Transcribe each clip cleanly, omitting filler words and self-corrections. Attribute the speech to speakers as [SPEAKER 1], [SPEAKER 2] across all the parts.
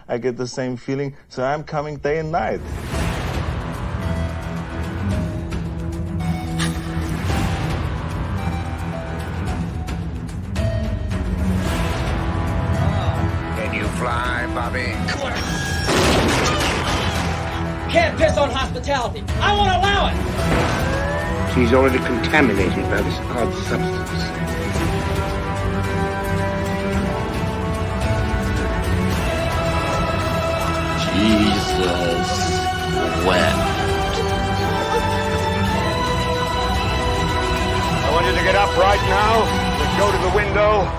[SPEAKER 1] I get the same feeling, so I'm coming day and night.
[SPEAKER 2] Can you fly, Bobby?
[SPEAKER 3] Can't piss on hospitality. I won't allow it.
[SPEAKER 2] She's already contaminated by this odd substance.
[SPEAKER 4] Jesus wept.
[SPEAKER 2] I want you to get up right now and go to the window,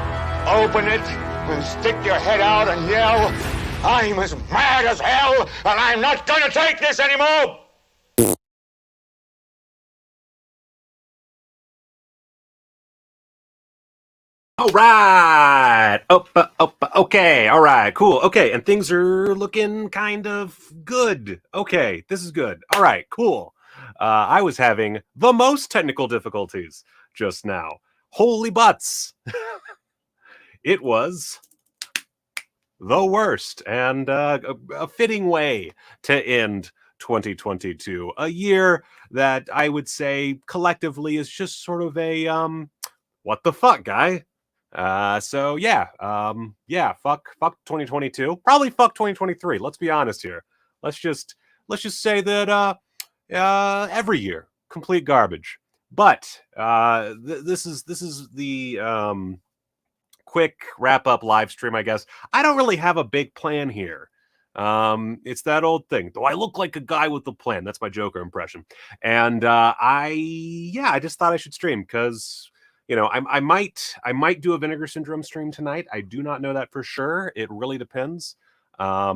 [SPEAKER 2] open it, and stick your head out and yell, "I'm as mad as hell, and I'm not going to take this anymore!"
[SPEAKER 5] All right. Okay. All right. Cool. Okay. And things are looking kind of good. Okay. This is good. All right. Cool. I was having the most technical difficulties just now. Holy butts. It was the worst and a fitting way to end 2022. A year that I would say collectively is just sort of a what the fuck, guy? So yeah, fuck 2022. Probably fuck 2023. Let's be honest here. Let's just say that every year complete garbage. But this is the quick wrap up live stream, I guess. I don't really have a big plan here. It's that old thing. Do I look like a guy with a plan? That's my Joker impression. And I just thought I should stream because I might do a Vinegar Syndrome stream tonight. I do not know that for sure. It really depends. I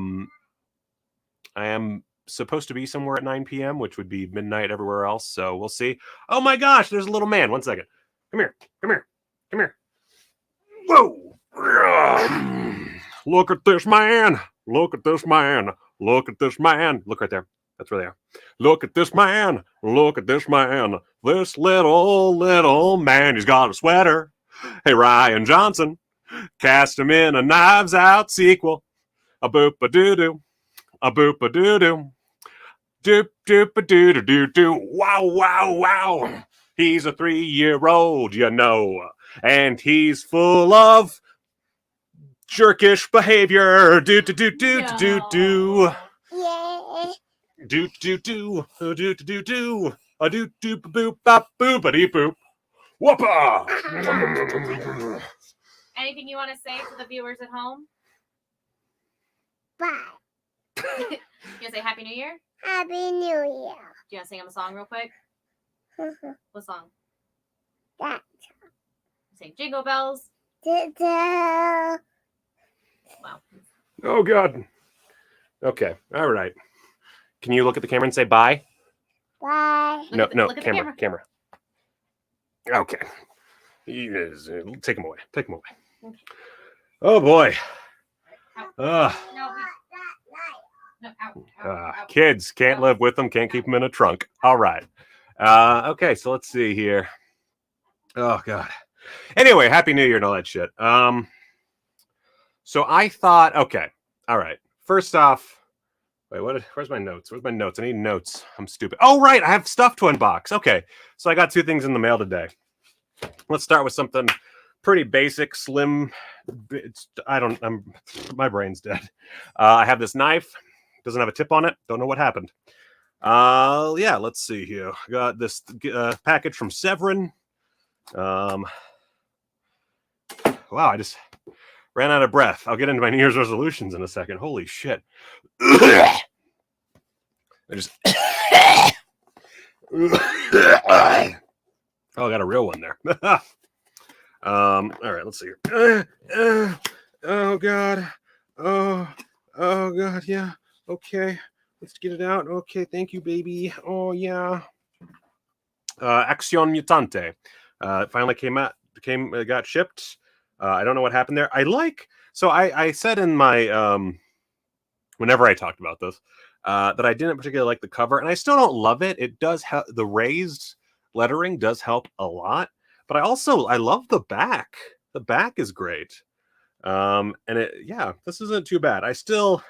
[SPEAKER 5] am supposed to be somewhere at 9 p.m., which would be midnight everywhere else. So we'll see. Oh my gosh, there's a little man. 1 second. Come here. Whoa! Look at this man. Look at this man. Look at this man. Look right there. That's where they are. Look at this man. Look at this man. This little man. He's got a sweater. Hey, Ryan Johnson. Cast him in a Knives Out sequel. A boop-a-doo-doo. A boop-a-doo-doo. Doop-doop-a-doo-doo-doo-doo. Wow. He's a 3-year-old, and he's full of jerkish behavior. Do-do-do-do-do-do-do.
[SPEAKER 6] Yeah.
[SPEAKER 5] Do-do-do. Do-do-do-do. A do-do-boop-bop-boop-a-dee-boop. Whoopa!
[SPEAKER 7] Anything you want to say to the viewers at home?
[SPEAKER 6] Bye.
[SPEAKER 7] You want to say Happy New Year?
[SPEAKER 6] Happy New Year.
[SPEAKER 7] Do you want to sing them a song real quick? What song?
[SPEAKER 6] That.
[SPEAKER 7] Sing Jingle Bells.
[SPEAKER 6] Da-da.
[SPEAKER 7] Wow.
[SPEAKER 5] Oh, God. Okay. All right. Can you look at the camera and say bye?
[SPEAKER 6] Bye.
[SPEAKER 7] Look at the
[SPEAKER 5] Camera. Okay. Take him away. Okay. Oh, boy.
[SPEAKER 7] No, out.
[SPEAKER 5] Kids, can't live with them, can't keep them in a trunk. All right. Okay, so let's see here. Oh, God. Anyway, Happy New Year and all that shit. So I thought, okay, all right. First off, wait, where's my notes? I need notes. I'm stupid. Oh, right, I have stuff to unbox. Okay, so I got 2 things in the mail today. Let's start with something pretty basic, slim. My brain's dead. I have this knife. Doesn't have a tip on it. Don't know what happened. Yeah, let's see here. I got this package from Severin. Wow, I just ran out of breath. I'll get into my New Year's resolutions in a second. Holy shit. I just oh, I got a real one there. All right, let's see here. Oh, God. Oh, God, yeah. Okay, let's get it out. Okay, thank you, baby. Oh, yeah. Acción Mutante. Finally got shipped. I don't know what happened there. I said in my, whenever I talked about this, that I didn't particularly like the cover, and I still don't love it. It does help. The raised lettering does help a lot, but I love the back. The back is great. And this isn't too bad. I still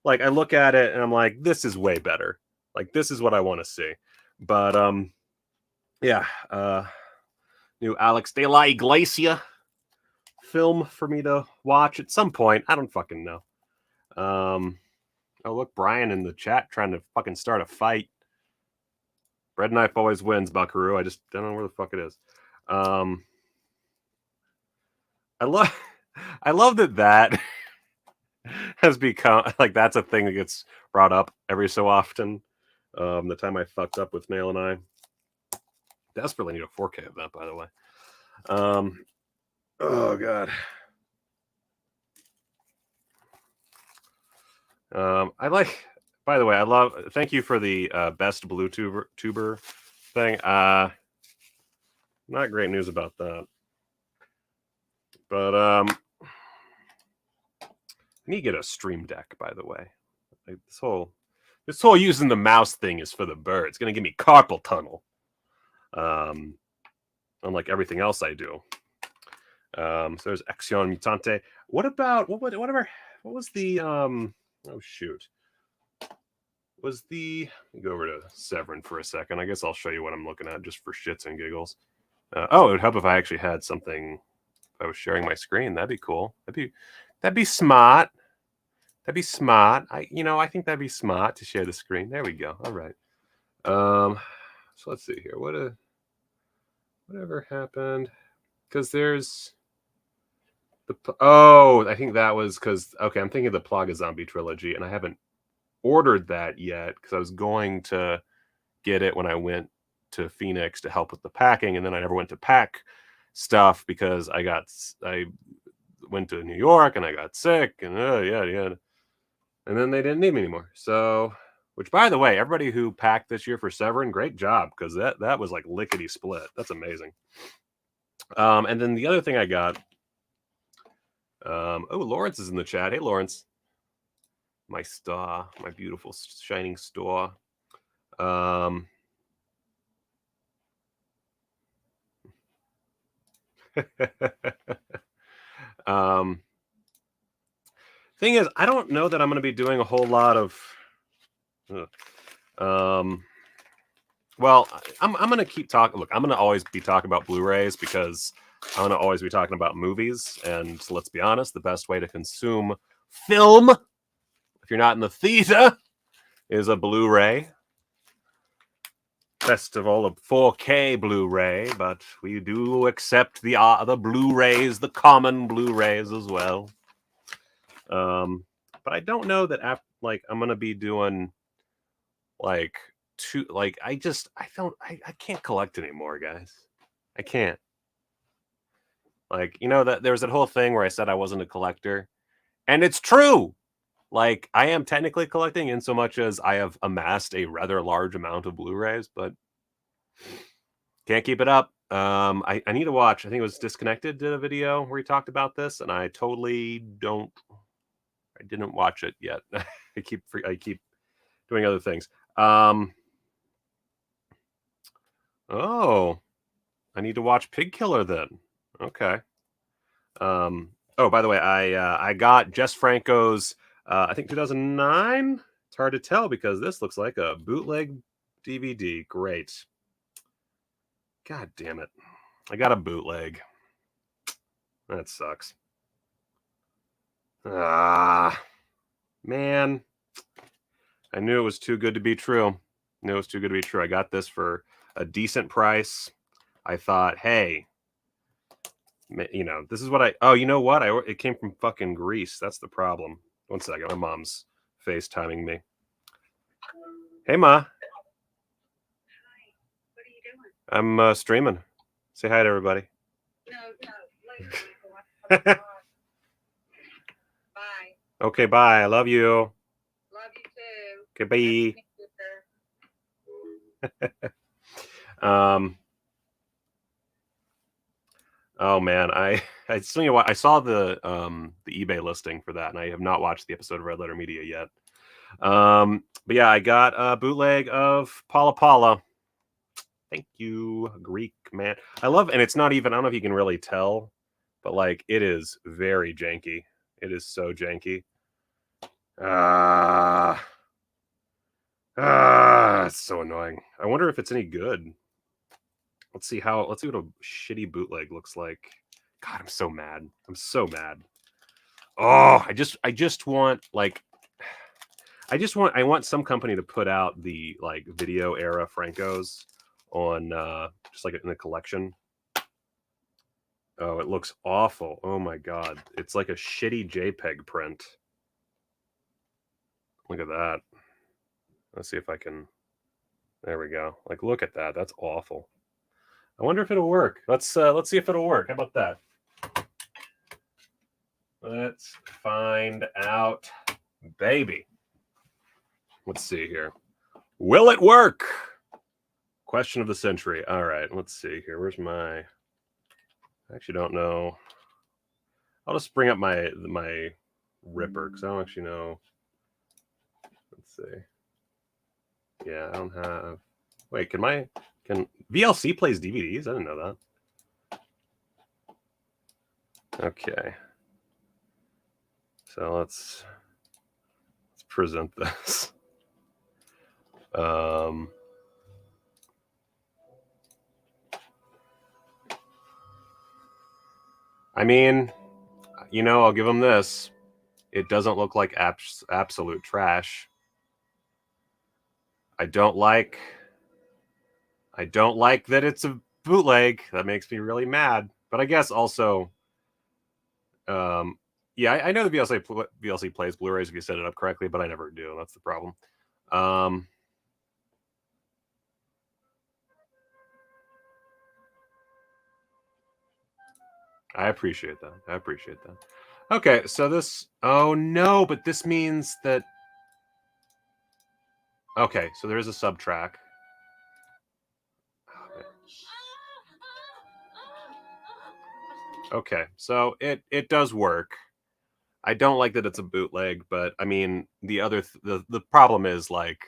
[SPEAKER 5] like I look at it and I'm like, this is way better. Like this is what I want to see. But yeah, new Alex de la Iglesia film for me to watch at some point. I don't fucking know. Oh look, Brian in the chat trying to fucking start a fight. Bread knife always wins, Buckaroo. I just don't know where the fuck it is. I love that has become like that's a thing that gets brought up every so often. The time I fucked up with Nail and I desperately need a 4K of that, by the way. Oh god. I like. By the way, I love. Thank you for the best blue tuber thing. Not great news about that. But I need to get a Stream Deck. By the way, like this whole using the mouse thing is for the bird. It's gonna give me carpal tunnel. Unlike everything else I do. So there's Action Mutante. What about what was the oh shoot. Was the let me go over to Severin for a second. I guess I'll show you what I'm looking at just for shits and giggles. Oh, it would help if I actually had something. If I was sharing my screen, that'd be cool. That'd be smart. That'd be smart. I think that'd be smart to share the screen. There we go. All right. So let's see here. Whatever happened? Because there's I think that was because okay, I'm thinking of the Plaga Zombie trilogy, and I haven't ordered that yet because I was going to get it when I went to Phoenix to help with the packing, and then I never went to pack stuff because I went to New York and I got sick and yeah, and then they didn't need me anymore. So, which by the way, everybody who packed this year for Severin, great job because that was like lickety split. That's amazing. And then the other thing I got. Oh, Lawrence is in the chat. Hey, Lawrence. My star, my beautiful shining star. Thing is, I don't know that I'm going to be doing a whole lot of. Well, I'm going to keep talking. Look, I'm going to always be talking about Blu-rays because I'm going to always be talking about movies. And let's be honest, the best way to consume film, if you're not in the theater, is a Blu-ray. Best of all, a 4K Blu-ray, but we do accept the Blu-rays, the common Blu-rays as well. But I don't know that I'm gonna be doing I can't collect anymore, guys. I can't. That there's that whole thing where I said I wasn't a collector, and it's true. Like, I am technically collecting in so much as I have amassed a rather large amount of Blu-rays, but can't keep it up. I need to watch. I think it was Disconnected did a video where he talked about this, and I didn't watch it yet. I keep doing other things. Oh, I need to watch Pig Killer then. Okay. Oh, by the way, I got Jess Franco's I think 2009. It's hard to tell because this looks like a bootleg DVD. Great. God damn it. I got a bootleg. That sucks. Ah, man. I knew it was too good to be true. I got this for a decent price. I thought, hey, this is what you know what? It came from fucking Greece. That's the problem. One second. My mom's FaceTiming me. Hey, Ma. Hi. What are you doing? I'm streaming. Say hi to everybody. No. Bye. Okay, bye. I love you. Love you too. Okay, bye. Oh man, I still need to watch. I saw the eBay listing for that, and I have not watched the episode of Red Letter Media yet. But yeah, I got a bootleg of Paula Paula. Thank you, Greek man. I love, and it's not even. I don't know if you can really tell, but like it is very janky. It is so janky. It's so annoying. I wonder if it's any good. Let's see what a shitty bootleg looks like. God, I'm so mad. I'm so mad. Oh, I just want like I want some company to put out the like video era Francos on just like in a collection. Oh, it looks awful. Oh my god. It's like a shitty JPEG print. Look at that. Let's see if I can. There we go. Like, look at that. That's awful. I wonder if it'll work. Let's see if it'll work. How about that? Let's find out, baby. Let's see here. Will it work? Question of the century. All right, let's see here. Where's my? I actually don't know. I'll just bring up my ripper because I don't actually know. Let's see. Yeah, I don't have. Wait, can VLC plays DVDs? I didn't know that. Okay. So let's present this. I mean, you know, I'll give them this. It doesn't look like absolute trash. I don't like that it's a bootleg. That makes me really mad. But I guess also, yeah, I know the VLC plays Blu-rays if you set it up correctly, but I never do. That's the problem. I appreciate that. Okay, so this. Oh no, but this means that. Okay, so there is a sub track. Okay, so it does work. I don't like that it's a bootleg, but I mean the problem is like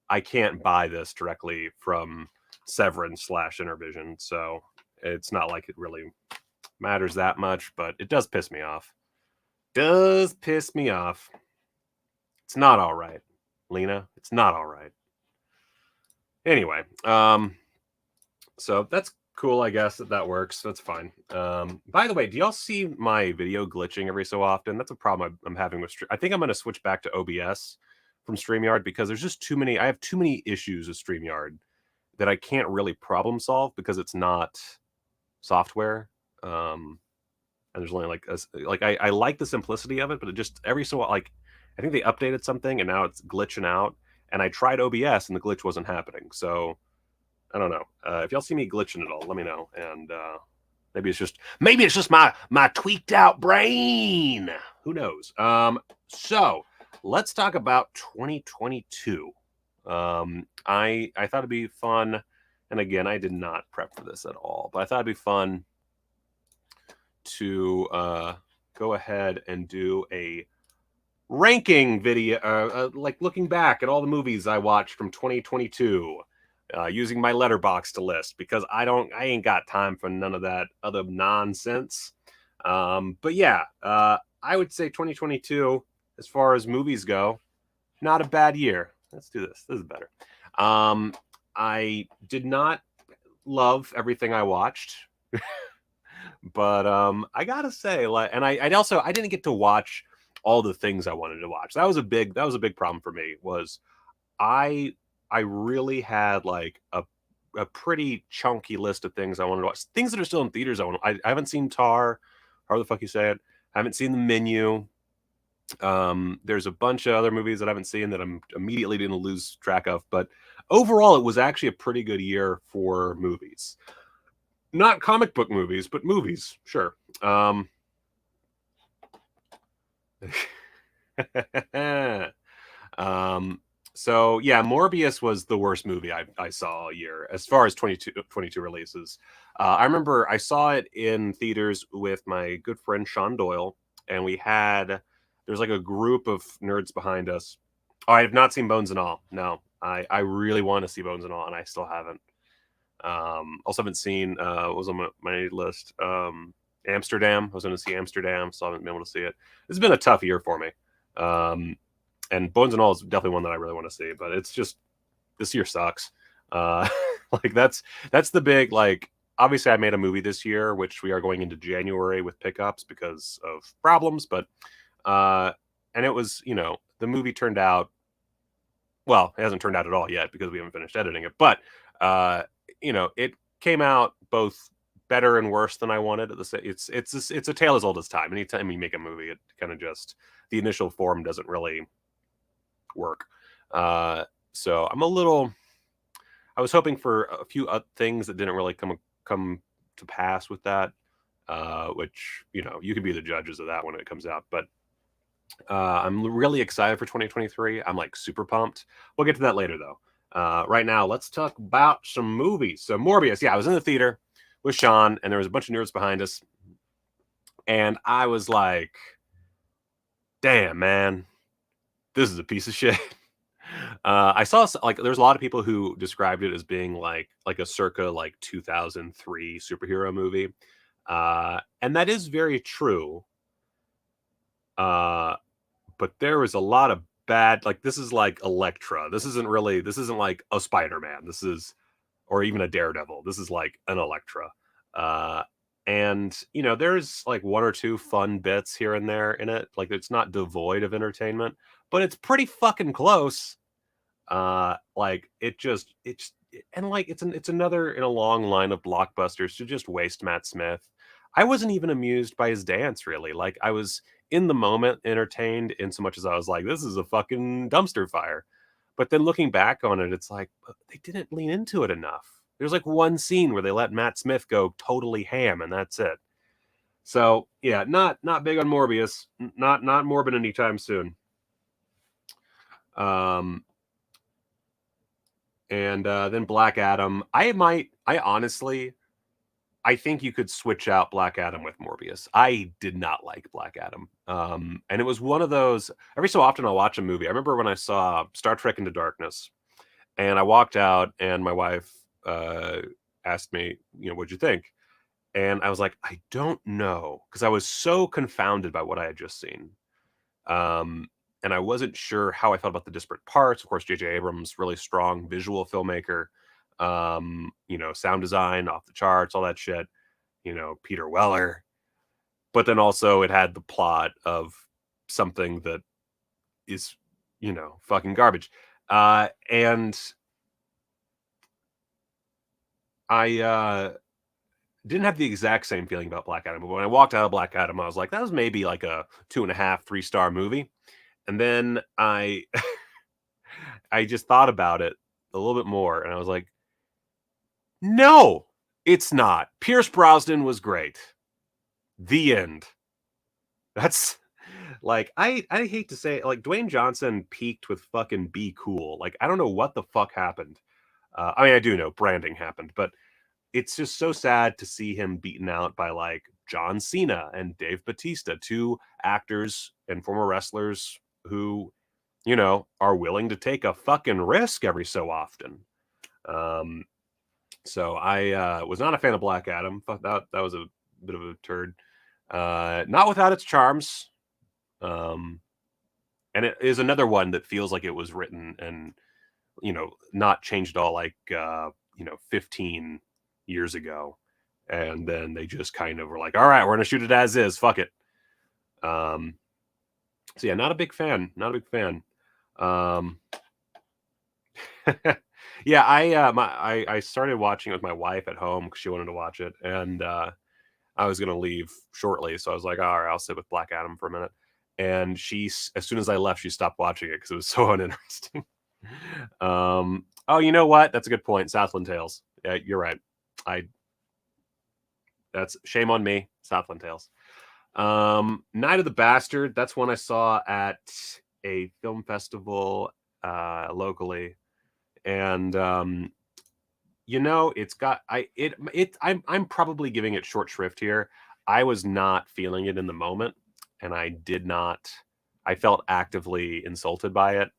[SPEAKER 5] I can't buy this directly from Severin/Intervision, so it's not like it really matters that much, but it does piss me off. It's not all right, Lena. It's not all right. Anyway, so that's cool, I guess that works. That's fine. By the way, do y'all see my video glitching every so often? That's a problem I'm having with I think I'm going to switch back to OBS from StreamYard because there's just too many. I have too many issues with StreamYard that I can't really problem solve because it's not software. And there's only like I like the simplicity of it, but it just every so like I think they updated something and now it's glitching out. And I tried OBS and the glitch wasn't happening. So I don't know. If y'all see me glitching at all, let me know. And maybe it's just my tweaked out brain. Who knows? So let's talk about 2022. I thought it'd be fun, and again, I did not prep for this at all, but I thought it'd be fun to go ahead and do a ranking video, like looking back at all the movies I watched from 2022. Using my letterbox to list because I ain't got time for none of that other nonsense. But yeah, I would say 2022, as far as movies go, not a bad year. Let's do this. This is better. I did not love everything I watched, but I gotta say, like, and I didn't get to watch all the things I wanted to watch. That was a big problem for me. Was I really had like a pretty chunky list of things I wanted to watch. Things that are still in theaters. I haven't seen Tar. How the fuck you say it? I haven't seen The Menu. There's a bunch of other movies that I haven't seen that I'm immediately going to lose track of. But overall, it was actually a pretty good year for movies. Not comic book movies, but movies. Sure. So yeah, Morbius was the worst movie I saw all year as far as 22 releases. I remember I saw it in theaters with my good friend Sean Doyle, and there's like a group of nerds behind us. Oh, I have not seen Bones and All. No, I really want to see Bones and All, and I still haven't. Also haven't seen what was on my list. Amsterdam. I was going to see Amsterdam, so I haven't been able to see it. It's been a tough year for me. and Bones and All is definitely one that I really want to see, but it's just this year sucks. Like that's the big, like, obviously I made a movie this year, which we are going into January with pickups because of problems, but and it was, the movie turned out, well, it hasn't turned out at all yet because we haven't finished editing it, but it came out both better and worse than I wanted. It's a tale as old as time. Anytime you make a movie, it kind of just, the initial form doesn't really work. So I was hoping for a few things that didn't really come to pass with that, which, you can be the judges of that when it comes out. But I'm really excited for 2023. I'm like super pumped. We'll get to that later though. Right now, let's talk about some movies. So Morbius, yeah, I was in the theater with Sean, and there was a bunch of nerds behind us, and I was like, damn, man, this is a piece of shit. I saw, like, there's a lot of people who described it as being like a circa like 2003 superhero movie, and that is very true. But there was a lot of bad, like, this is like Elektra. This isn't like a Spider-Man. This is, or even a Daredevil. This is like an Elektra. And there's like one or two fun bits here and there in it. Like, it's not devoid of entertainment, but it's pretty fucking close. Like, and like it's another in a long line of blockbusters to just waste Matt Smith. I wasn't even amused by his dance, really. Like, I was in the moment entertained in so much as I was like, this is a fucking dumpster fire. But then looking back on it, it's like, they didn't lean into it enough. There's like one scene where they let Matt Smith go totally ham, and that's it. So yeah, not big on Morbius. Not morbid anytime soon. And then Black Adam. I think you could switch out Black Adam with Morbius. I did not like Black Adam. And it was one of those, every so often I'll watch a movie. I remember when I saw Star Trek Into Darkness, and I walked out, and my wife asked me, what'd you think? And I was like, I don't know, because I was so confounded by what I had just seen. And I wasn't sure how I felt about the disparate parts. Of course, J.J. Abrams, really strong visual filmmaker. Sound design off the charts, all that shit. Peter Weller. But then also it had the plot of something that is, fucking garbage. And I didn't have the exact same feeling about Black Adam, but when I walked out of Black Adam, I was like, that was maybe like a 2.5, 3-star movie. And then I just thought about it a little bit more, and I was like, no, it's not. Pierce Brosnan was great. The end. That's like, I hate to say it, like, Dwayne Johnson peaked with fucking Be Cool. Like, I don't know what the fuck happened. I mean, I do know branding happened, but it's just so sad to see him beaten out by like John Cena and Dave Bautista, two actors and former wrestlers who, are willing to take a fucking risk every so often. So I was not a fan of Black Adam. Thought that was a bit of a turd. Not without its charms. And it is another one that feels like it was written and, not changed at all, like, 15 years ago. And then they just kind of were like, all right, we're going to shoot it as is. Fuck it. So yeah, not a big fan. Yeah, I started watching it with my wife at home because she wanted to watch it, and I was gonna leave shortly, so I was like, all right, I'll sit with Black Adam for a minute. And as soon as I left, she stopped watching it because it was so uninteresting. Oh, you know what? That's a good point. Southland Tales. Yeah, you're right. That's shame on me. Southland Tales. Night of the Bastard. That's one I saw at a film festival locally. And it's got I'm probably giving it short shrift here. I was not feeling it in the moment, and I felt actively insulted by it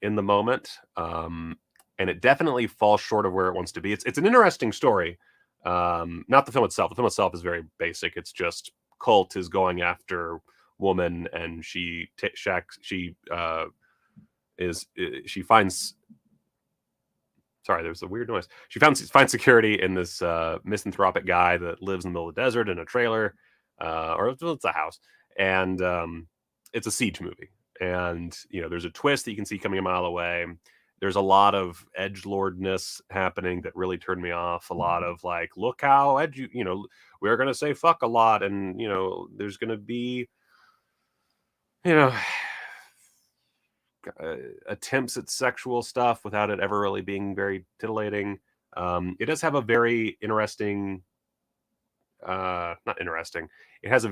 [SPEAKER 5] in the moment. And it definitely falls short of where it wants to be. It's an interesting story. Not the film itself. The film itself is very basic. It's just cult is going after woman, and she she finds. Sorry, there's a weird noise. She finds security in this misanthropic guy that lives in the middle of the desert in a trailer, or it's a house, and it's a siege movie. And there's a twist that you can see coming a mile away. There's a lot of edgelordness happening that really turned me off. A lot of like, look how we're gonna say fuck a lot, and there's gonna be attempts at sexual stuff without it ever really being very titillating. It does have a very interesting, not interesting. It has the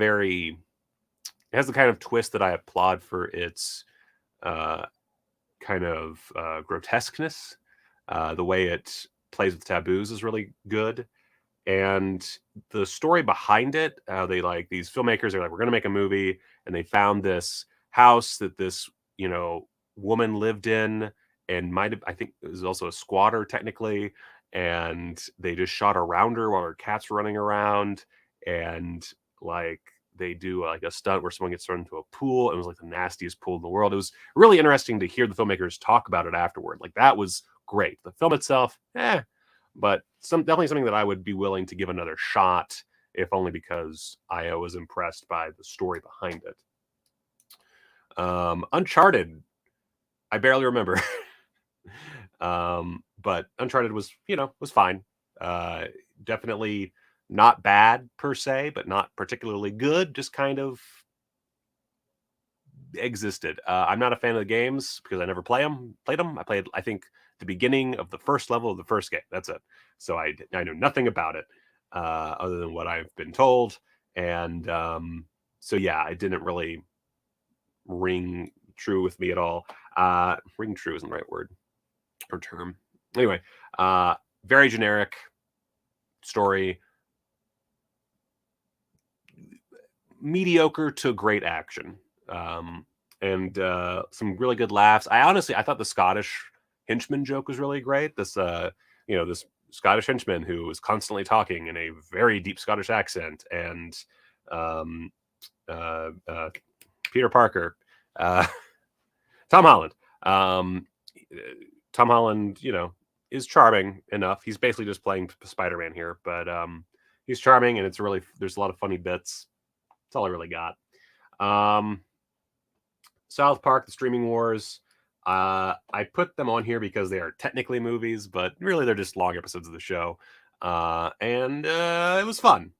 [SPEAKER 5] kind of twist that I applaud for its kind of grotesqueness. The way it plays with taboos is really good. And the story behind it, how they these filmmakers are like, we're going to make a movie, and they found this house that this woman lived in, and I think it was also a squatter technically, and they just shot around her while her cats were running around, and they do a stunt where someone gets thrown into a pool. It was like the nastiest pool in the world. It was really interesting to hear the filmmakers talk about it afterward. That was great. The film itself, but definitely something that I would be willing to give another shot, if only because I was impressed by the story behind it. Uncharted, I barely remember. But Uncharted was fine. Definitely not bad per se, but not particularly good. Just kind of existed. I'm not a fan of the games because I never played them. I played, I think, the beginning of the first level of the first game. That's it. So I know nothing about it other than what I've been told. And so yeah, it didn't really ring true with me at all. Ring true isn't the right word or term. Anyway, very generic story. Mediocre to great action. And some really good laughs. I thought the Scottish henchman joke was really great. This this Scottish henchman who was constantly talking in a very deep Scottish accent, and Peter Parker, Tom Holland. Tom Holland, is charming enough. He's basically just playing Spider-Man here, but he's charming, and there's a lot of funny bits. That's all I really got. South Park, The Streaming Wars. I put them on here because they are technically movies, but really they're just long episodes of the show. And it was fun.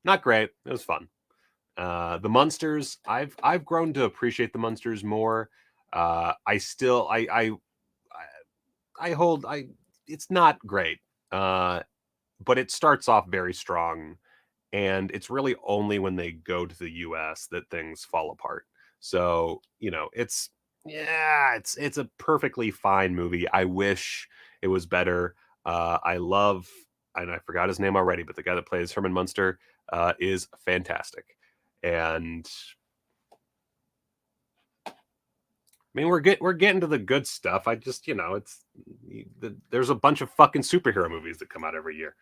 [SPEAKER 5] Not great. It was fun. The Munsters. I've grown to appreciate the Munsters more. It's not great. But it starts off very strong, and it's really only when they go to the US that things fall apart. So, it's a perfectly fine movie. I wish it was better. And I forgot his name already, but the guy that plays Herman Munster is fantastic. And I mean, we're getting to the good stuff. I just, there's a bunch of fucking superhero movies that come out every year.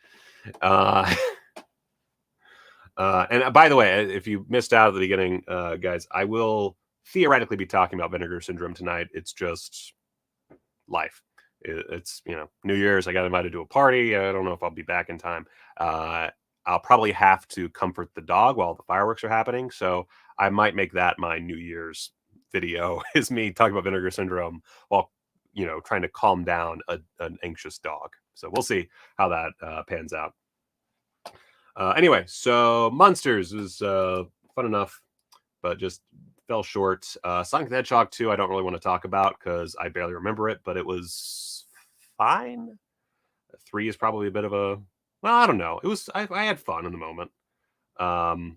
[SPEAKER 5] And by the way, if you missed out at the beginning, guys, I will theoretically be talking about Vinegar Syndrome tonight. It's just life. It's New Year's. I got invited to a party. I don't know if I'll be back in time. I'll probably have to comfort the dog while the fireworks are happening. So I might make that my New Year's video, is me talking about Vinegar Syndrome while trying to calm down an anxious dog. So we'll see how that pans out. Anyway, so Munsters was fun enough, but just fell short. Sonic the Hedgehog 2, I don't really want to talk about because I barely remember it, but it was fine. 3 is probably a bit of a, well, I don't know. It was, I had fun in the moment. Oh,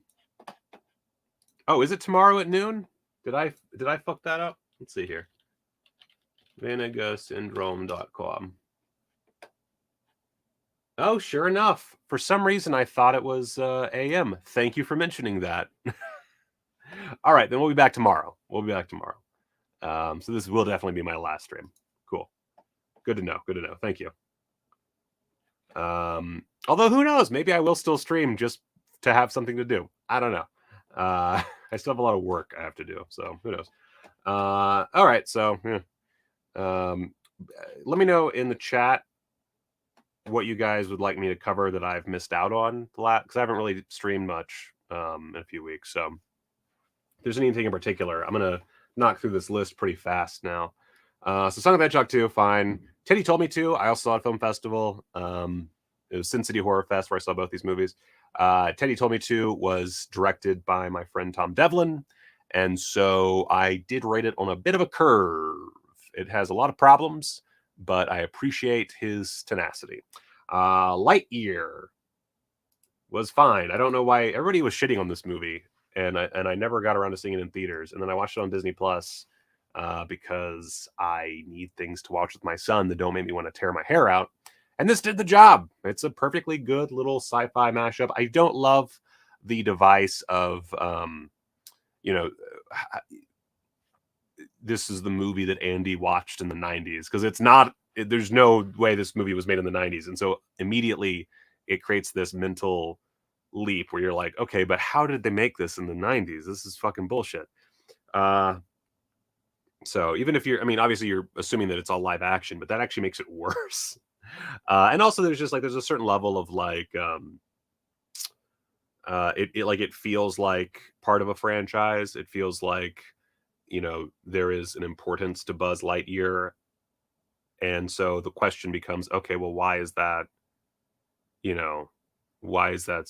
[SPEAKER 5] is it tomorrow at noon? Did I fuck that up? Let's see here. VinegarSyndrome.com. Oh, sure enough. For some reason, I thought it was AM. Thank you for mentioning that. All right, then we'll be back tomorrow. So this will definitely be my last stream. Cool. Good to know. Thank you. Although, who knows? Maybe I will still stream just to have something to do. I don't know. I still have a lot of work I have to do, so who knows? All right, so yeah. Let me know in the chat what you guys would like me to cover that I've missed out on because I haven't really streamed much in a few weeks. So if there's anything in particular, I'm gonna knock through this list pretty fast now. So Song of the Hedgehog 2, fine. Teddy Told Me To, I also saw at Film Festival. It was Sin City Horror Fest where I saw both these movies. Teddy Told Me To was directed by my friend Tom Devlin, and so I did rate it on a bit of a curve. It has a lot of problems, but I appreciate his tenacity. Lightyear was fine. I don't know why everybody was shitting on this movie, and I never got around to seeing it in theaters. And then I watched it on Disney Plus because I need things to watch with my son that don't make me want to tear my hair out. And this did the job. It's a perfectly good little sci-fi mashup. I don't love the device of, this is the movie that Andy watched in the 90s, because it's not, there's no way this movie was made in the 90s. And so immediately it creates this mental leap where you're like, okay, but how did they make this in the 90s? This is fucking bullshit. So even if obviously you're assuming that it's all live action, but that actually makes it worse. And also there's a certain level of it feels like part of a franchise. It feels like, there is an importance to Buzz Lightyear. And so the question becomes, okay, well, why is that, why is that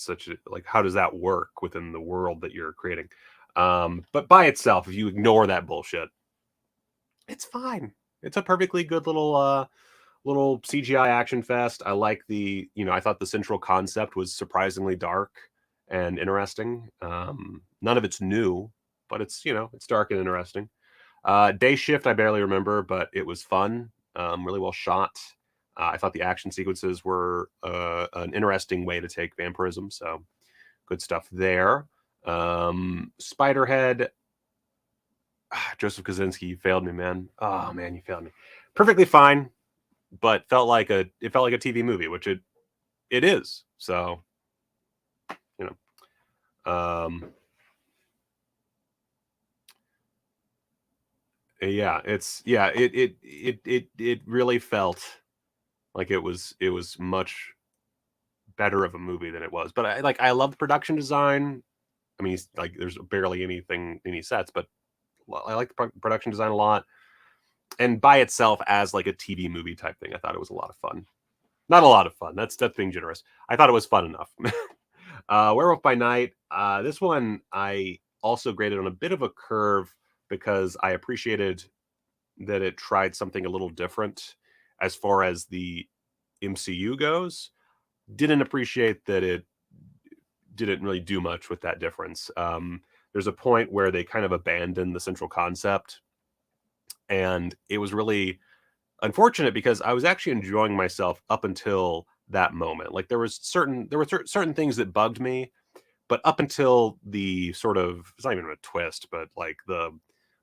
[SPEAKER 5] how does that work within the world that you're creating? But by itself, if you ignore that bullshit, it's fine. It's a perfectly good little CGI action fest. I like I thought the central concept was surprisingly dark and interesting. None of it's new, but it's dark and interesting. Day Shift, I barely remember, but it was fun. Really well shot. I thought the action sequences were an interesting way to take vampirism, so good stuff there. Spiderhead, Joseph Kosinski, you failed me, man. Oh man, you failed me. Perfectly fine, but it felt like a TV movie, which it is. So, it really felt like it was much better of a movie than it was. But I love the production design. I mean, there's barely any sets, but I like the production design a lot. And by itself, as like a TV movie type thing, I thought it was a lot of fun. Not a lot of fun. That's being generous. I thought it was fun enough. Werewolf by Night. This one I also graded on a bit of a curve because I appreciated that it tried something a little different as far as the MCU goes. Didn't appreciate that it didn't really do much with that difference. There's a point where they kind of abandoned the central concept, and it was really unfortunate because I was actually enjoying myself up until that moment. Like there were certain things that bugged me, but up until the sort of, it's not even a twist, but like the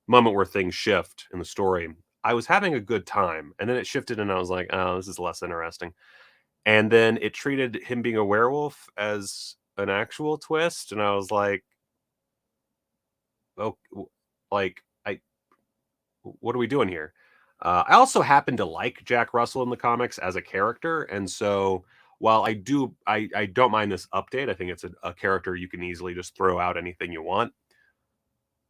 [SPEAKER 5] moment where things shift in the story, I was having a good time. And then it shifted and I was like, oh, this is less interesting. And then it treated him being a werewolf as an actual twist. And I was like, oh, like, what are we doing here? I also happen to like Jack Russell in the comics as a character. And so while I don't mind this update, I think it's a character you can easily just throw out anything you want.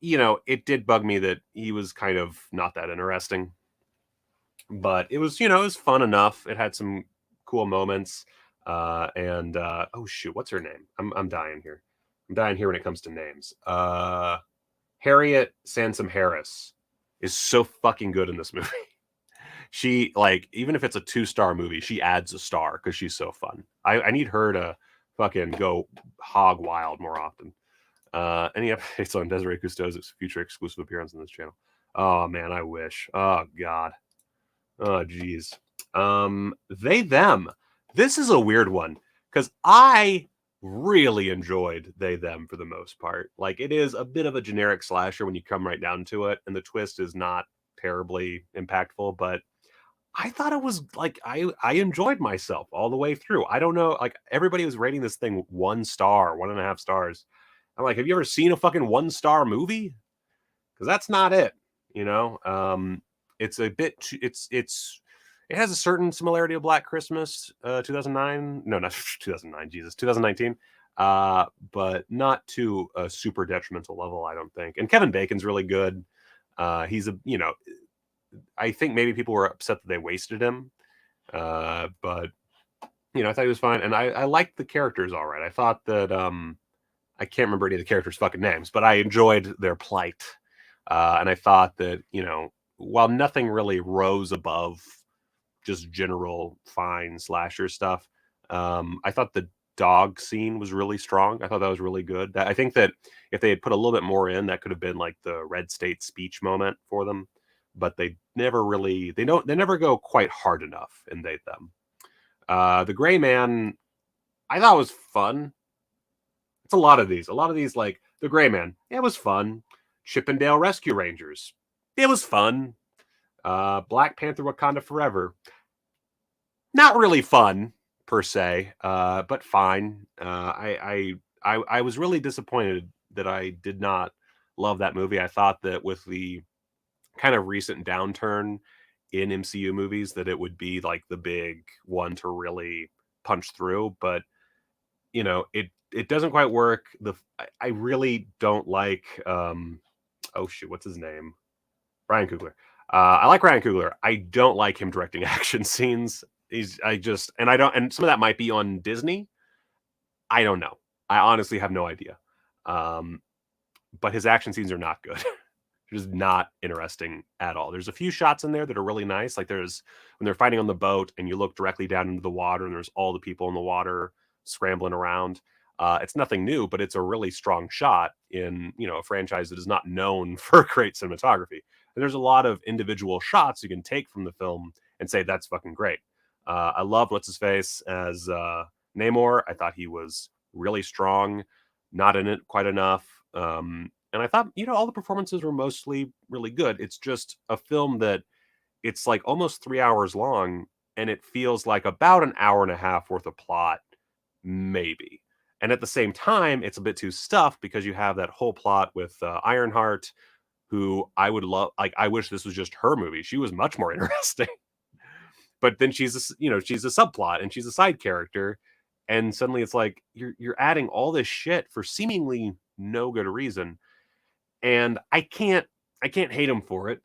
[SPEAKER 5] It did bug me that he was kind of not that interesting. But it was, it was fun enough. It had some cool moments. Oh shoot, what's her name? I'm dying here. I'm dying here when it comes to names. Harriet Sansom Harris is so fucking good in this movie. She, even if it's a 2-star movie, she adds a star because she's so fun. I need her to fucking go hog wild more often. Any updates on Desiree Cousteau's future exclusive appearance on this channel? Oh man, I wish. Oh god. Oh geez. They them. This is a weird one because I really enjoyed They Them for the most part. Like it is a bit of a generic slasher when you come right down to it, and the twist is not terribly impactful, but I thought it was like I enjoyed myself all the way through. I don't know, like everybody was rating this thing 1 star, 1.5 stars. I'm like, have you ever seen a fucking 1-star movie? Because that's not it, It's a bit. It has a certain similarity of Black Christmas, 2009. No, not 2009. Jesus, 2019. But not to a super detrimental level, I don't think. And Kevin Bacon's really good. He's I think maybe people were upset that they wasted him, but I thought he was fine, and I liked the characters all right. I thought that I can't remember any of the characters' fucking names, but I enjoyed their plight, and I thought that while nothing really rose above just general fine slasher stuff, I thought the dog scene was really strong. I thought that was really good. I think that if they had put a little bit more in, that could have been like the Red State speech moment for them, but they never really they never go quite hard enough in them. The Gray Man, I thought was fun. It's a lot of these like the Gray Man. It was fun. Chippendale Rescue Rangers. It was fun. Black Panther: Wakanda Forever. Not really fun per se, but fine. I was really disappointed that I did not love that movie. I thought that with the kind of recent downturn in MCU movies, that it would be like the big one to really punch through, but it doesn't quite work. I really don't like oh shit, what's his name? Ryan Coogler. I like Ryan Coogler. I don't like him directing action scenes. And some of that might be on Disney. I don't know. I honestly have no idea. But his action scenes are not good. They're just not interesting at all. There's a few shots in there that are really nice. Like there's when they're fighting on the boat and you look directly down into the water and there's all the people in the water scrambling around. It's nothing new, but it's a really strong shot in a franchise that is not known for great cinematography. And there's a lot of individual shots you can take from the film and say that's fucking great. I loved what's his face as Namor. I thought he was really strong, not in it quite enough. And I thought all the performances were mostly really good. It's just a film that it's like almost 3 hours long, and it feels like about an hour and a half worth of plot, maybe. And at the same time, it's a bit too stuffed because you have that whole plot with Ironheart, who I would love. Like, I wish this was just her movie. She was much more interesting. But then she's a subplot and she's a side character, and suddenly it's like you're adding all this shit for seemingly no good reason. And I can't hate them for it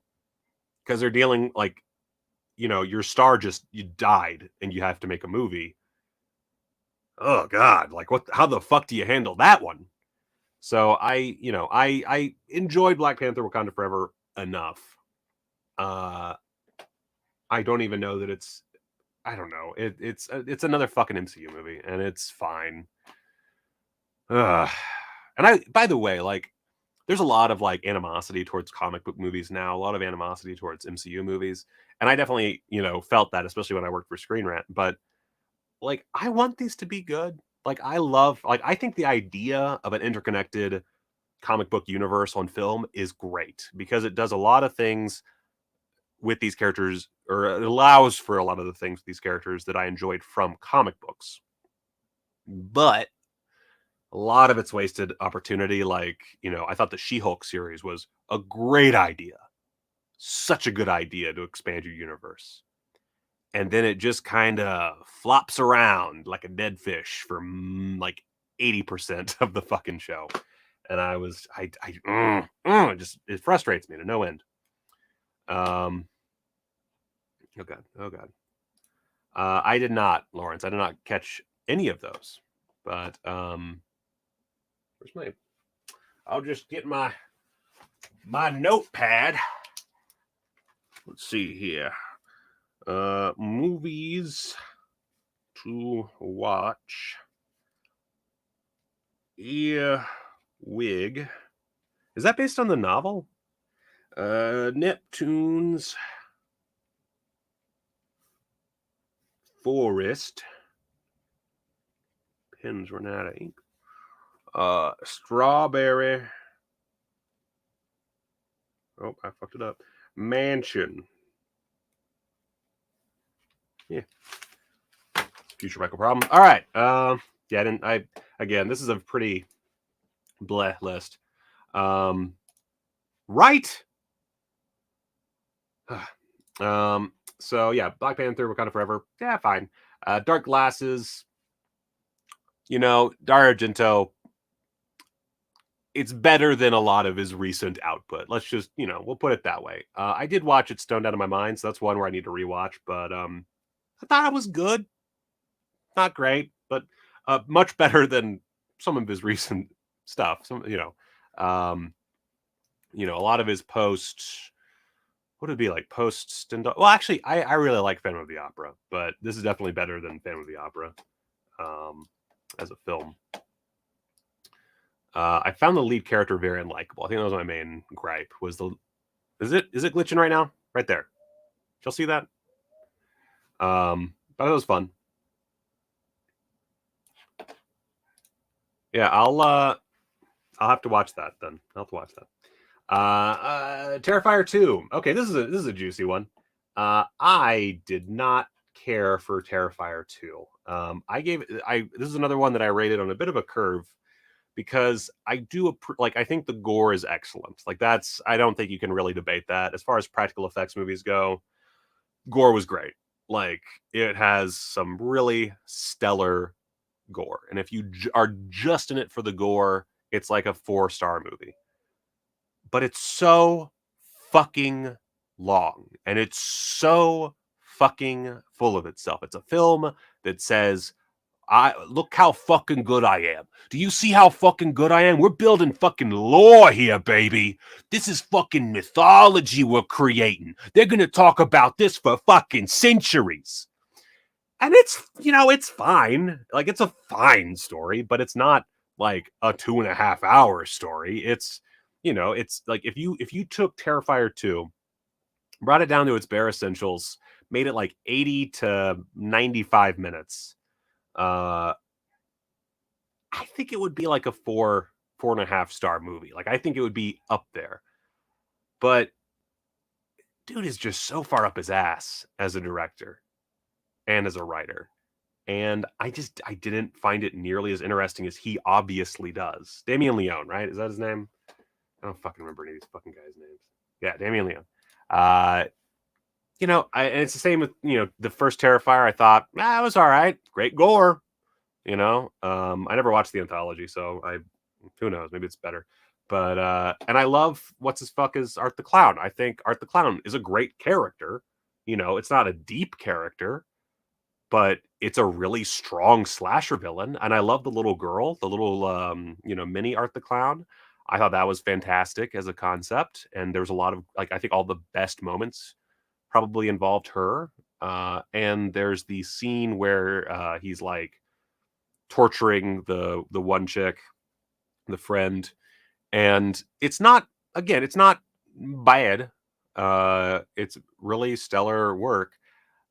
[SPEAKER 5] because they're dealing like, your star you died and you have to make a movie. Oh God, like how the fuck do you handle that one? So I enjoyed Black Panther: Wakanda Forever enough. I don't even know that I don't know. It's another fucking MCU movie and it's fine. And by the way, like, there's a lot of like animosity towards comic book movies now, a lot of animosity towards MCU movies. And I definitely, felt that, especially when I worked for Screen Rant. But like, I want these to be good. Like, I think the idea of an interconnected comic book universe on film is great because it does a lot of things with these characters, or it allows for a lot of the things with these characters that I enjoyed from comic books. But a lot of it's wasted opportunity. Like, I thought the She-Hulk series was a great idea. Such a good idea to expand your universe. And then it just kind of flops around like a dead fish for like 80% of the fucking show. And it frustrates me to no end. Oh God. I did not, Lawrence. I did not catch any of those. But where's my? I'll just get my notepad. Let's see here. Movies to watch. Earwig. Is that based on the novel? Neptune's Forest. Pen's running out of ink. Strawberry. Oh, I fucked it up. Mansion. Yeah. Future Michael problem. All right. Again, this is a pretty bleh list. Right. So yeah, Black Panther, Wakanda Forever, yeah, fine. Dark Glasses, Dario Argento, it's better than a lot of his recent output. Let's just, we'll put it that way. I did watch it stoned out of my mind, so that's one where I need to rewatch. But I thought it was good, not great, but much better than some of his recent stuff. A lot of his post. What would it be like post? Well, actually, I really like Phantom of the Opera, but this is definitely better than Phantom of the Opera as a film. I found the lead character very unlikable. I think that was my main gripe. Is it glitching right now? Right there. Did y'all see that? But it was fun. Yeah, I'll have to watch that then. I'll have to watch that. Terrifier 2. Okay, this is a juicy one. I did not care for Terrifier 2. This is another one that I rated on a bit of a curve because I think the gore is excellent. I don't think you can really debate that. As far as practical effects movies go, gore was great. It has some really stellar gore. And if you are just in it for the gore, it's like a 4-star movie. But it's so fucking long and it's so fucking full of itself. It's a film that says, look how fucking good I am. Do you see how fucking good I am? We're building fucking lore here, baby. This is fucking mythology we're creating. They're going to talk about this for fucking centuries. And it's fine. It's a fine story, but it's not like a 2.5-hour story. It's like if you took Terrifier 2, brought it down to its bare essentials, made it like 80 to 95 minutes, I think it would be like a 4.5-star movie. I think it would be up there. But dude is just so far up his ass as a director and as a writer. And I didn't find it nearly as interesting as he obviously does. Damien Leone, right? Is that his name? I don't fucking remember any of these fucking guys' names. Yeah, Damien Leone. And it's the same with, the first Terrifier. I thought, it was all right. Great gore. I never watched the anthology, so who knows? Maybe it's better. But and I love what's his fuck is Art the Clown. I think Art the Clown is a great character. It's not a deep character, but it's a really strong slasher villain. And I love the little girl, the little mini Art the Clown. I thought that was fantastic as a concept. And there was a lot of I think all the best moments probably involved her. And there's the scene where he's torturing the one chick, the friend, and it's not bad. It's really stellar work,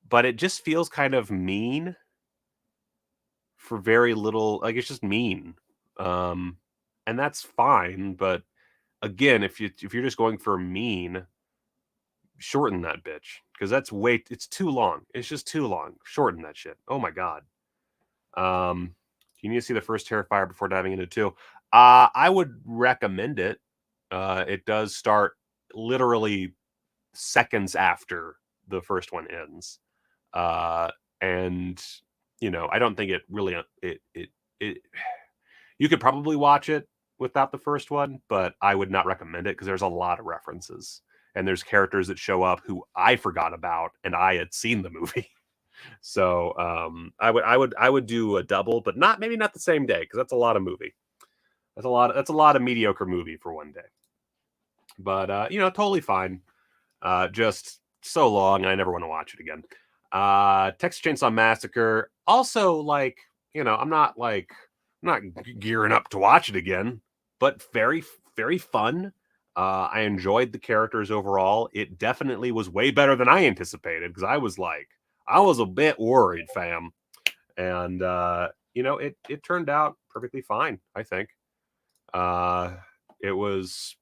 [SPEAKER 5] but it just feels kind of mean for very little. It's just mean, and that's fine. But again, if you're just going for mean, shorten that bitch because it's too long. It's just too long. Shorten that shit. Oh my god. You need to see the first Terrifier before diving into 2. I would recommend it. It does start literally seconds after the first one ends. And I don't think it really you could probably watch it without the first one, but I would not recommend it because there's a lot of references and there's characters that show up who I forgot about and I had seen the movie. So I would do a double, but maybe not the same day because that's a lot of movie. That's a lot of mediocre movie for one day. But totally fine. Just so long, and I never want to watch it again. Texas Chainsaw Massacre. Also, I'm not gearing up to watch it again, but very very fun. I enjoyed the characters overall. It definitely was way better than I anticipated because I was a bit worried, fam. And it turned out perfectly fine, I think. It was,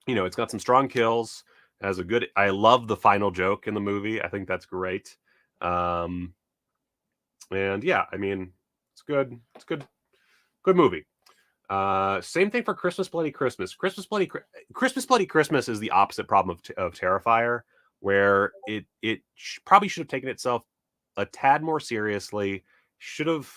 [SPEAKER 5] it's got some strong kills. It has I love the final joke in the movie. I think that's great. And yeah, it's good. It's good movie. Same thing for Christmas Bloody Christmas. Christmas Bloody Christmas is the opposite problem of Terrifier, where it probably should have taken itself a tad more seriously, should have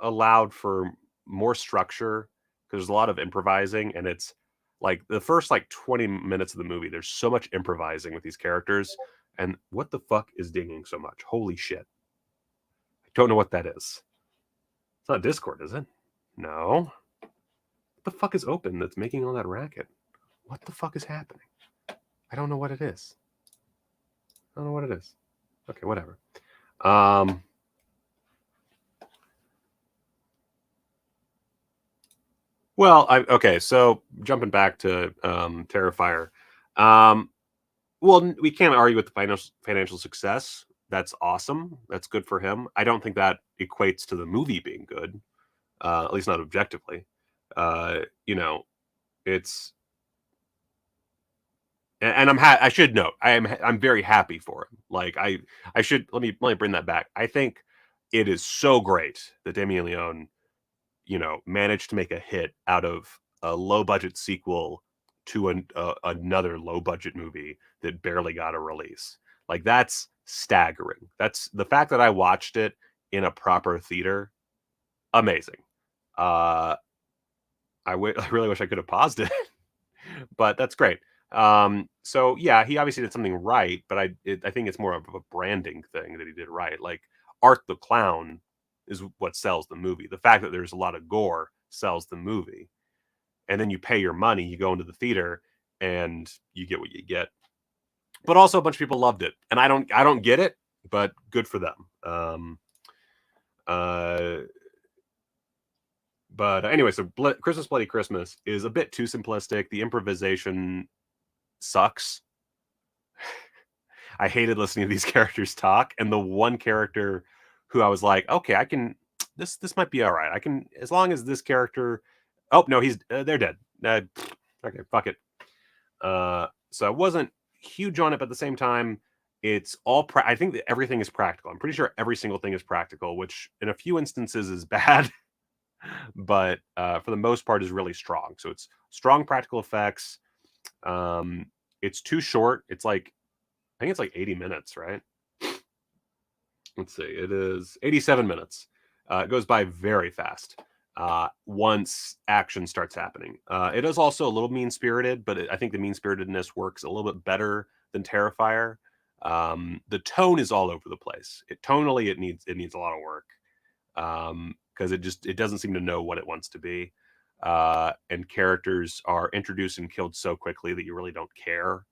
[SPEAKER 5] allowed for more structure because there's a lot of improvising, and it's like the first like 20 minutes of the movie, there's so much improvising with these characters. And what the fuck is dinging so much? Holy shit. I don't know what that is. It's not Discord, is it? No. What the fuck is open that's making all that racket? What the fuck is happening? I don't know what it is. I don't know what it is. Okay, whatever. Well, okay, so jumping back to Terrifier. Well, we can't argue with the financial success. That's awesome. That's good for him. I don't think that equates to the movie being good, at least not objectively. It's, and I should note, I'm very happy for him. Like I should let me bring that back. I think it is so great that Damien Leone, managed to make a hit out of a low budget sequel to another low budget movie that barely got a release. Like that's staggering. That's the fact that I watched it in a proper theater. Amazing. I really wish I could have paused it, but that's great. So yeah, he obviously did something right, but I think it's more of a branding thing that he did right. Like Art the Clown is what sells the movie. The fact that there's a lot of gore sells the movie. And then you pay your money, you go into the theater, and you get what you get. But also a bunch of people loved it. And I don't get it, but good for them. But anyway, so Christmas Bloody Christmas is a bit too simplistic. The improvisation sucks. I hated listening to these characters talk. And the one character who I was like, okay, I can, this might be all right. I can, as long as this character, oh no, they're dead. Okay, fuck it. So I wasn't huge on it, but at the same time, it's all, I think that everything is practical. I'm pretty sure every single thing is practical, which in a few instances is bad, but for the most part is really strong. So it's strong practical effects. It's too short. It's like, I think it's like 80 minutes, right? Let's see. It is 87 minutes. It goes by very fast once action starts happening. It is also a little mean-spirited, but I think the mean-spiritedness works a little bit better than Terrifier. The tone is all over the place. Tonally, it needs a lot of work because it doesn't seem to know what it wants to be. And characters are introduced and killed so quickly that you really don't care.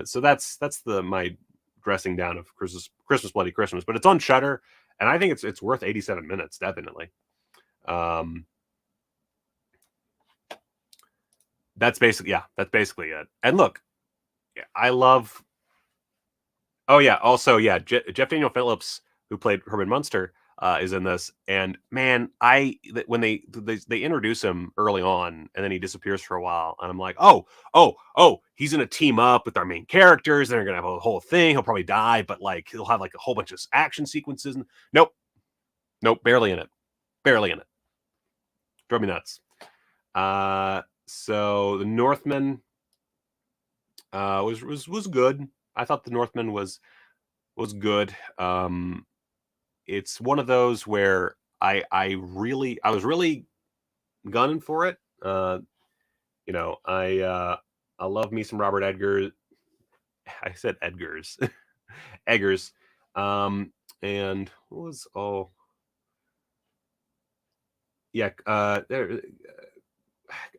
[SPEAKER 5] So that's my dressing down of Christmas Bloody Christmas, but it's on Shudder, and I think it's worth 87 minutes definitely. That's basically it. And look, I love. Oh yeah, also yeah, Jeff Daniel Phillips, who played Herman Munster, is in this, and man, when they introduce him early on, and then he disappears for a while, and I'm like, oh, he's gonna team up with our main characters, and they're gonna have a whole thing. He'll probably die, but like he'll have like a whole bunch of action sequences. And nope, barely in it. Drove me nuts. So the Northman was good. I thought the Northman was good. It's one of those where I was really gunning for it. I love me some Robert Edgar. I said Edgars. Eggers. And what was yeah, there.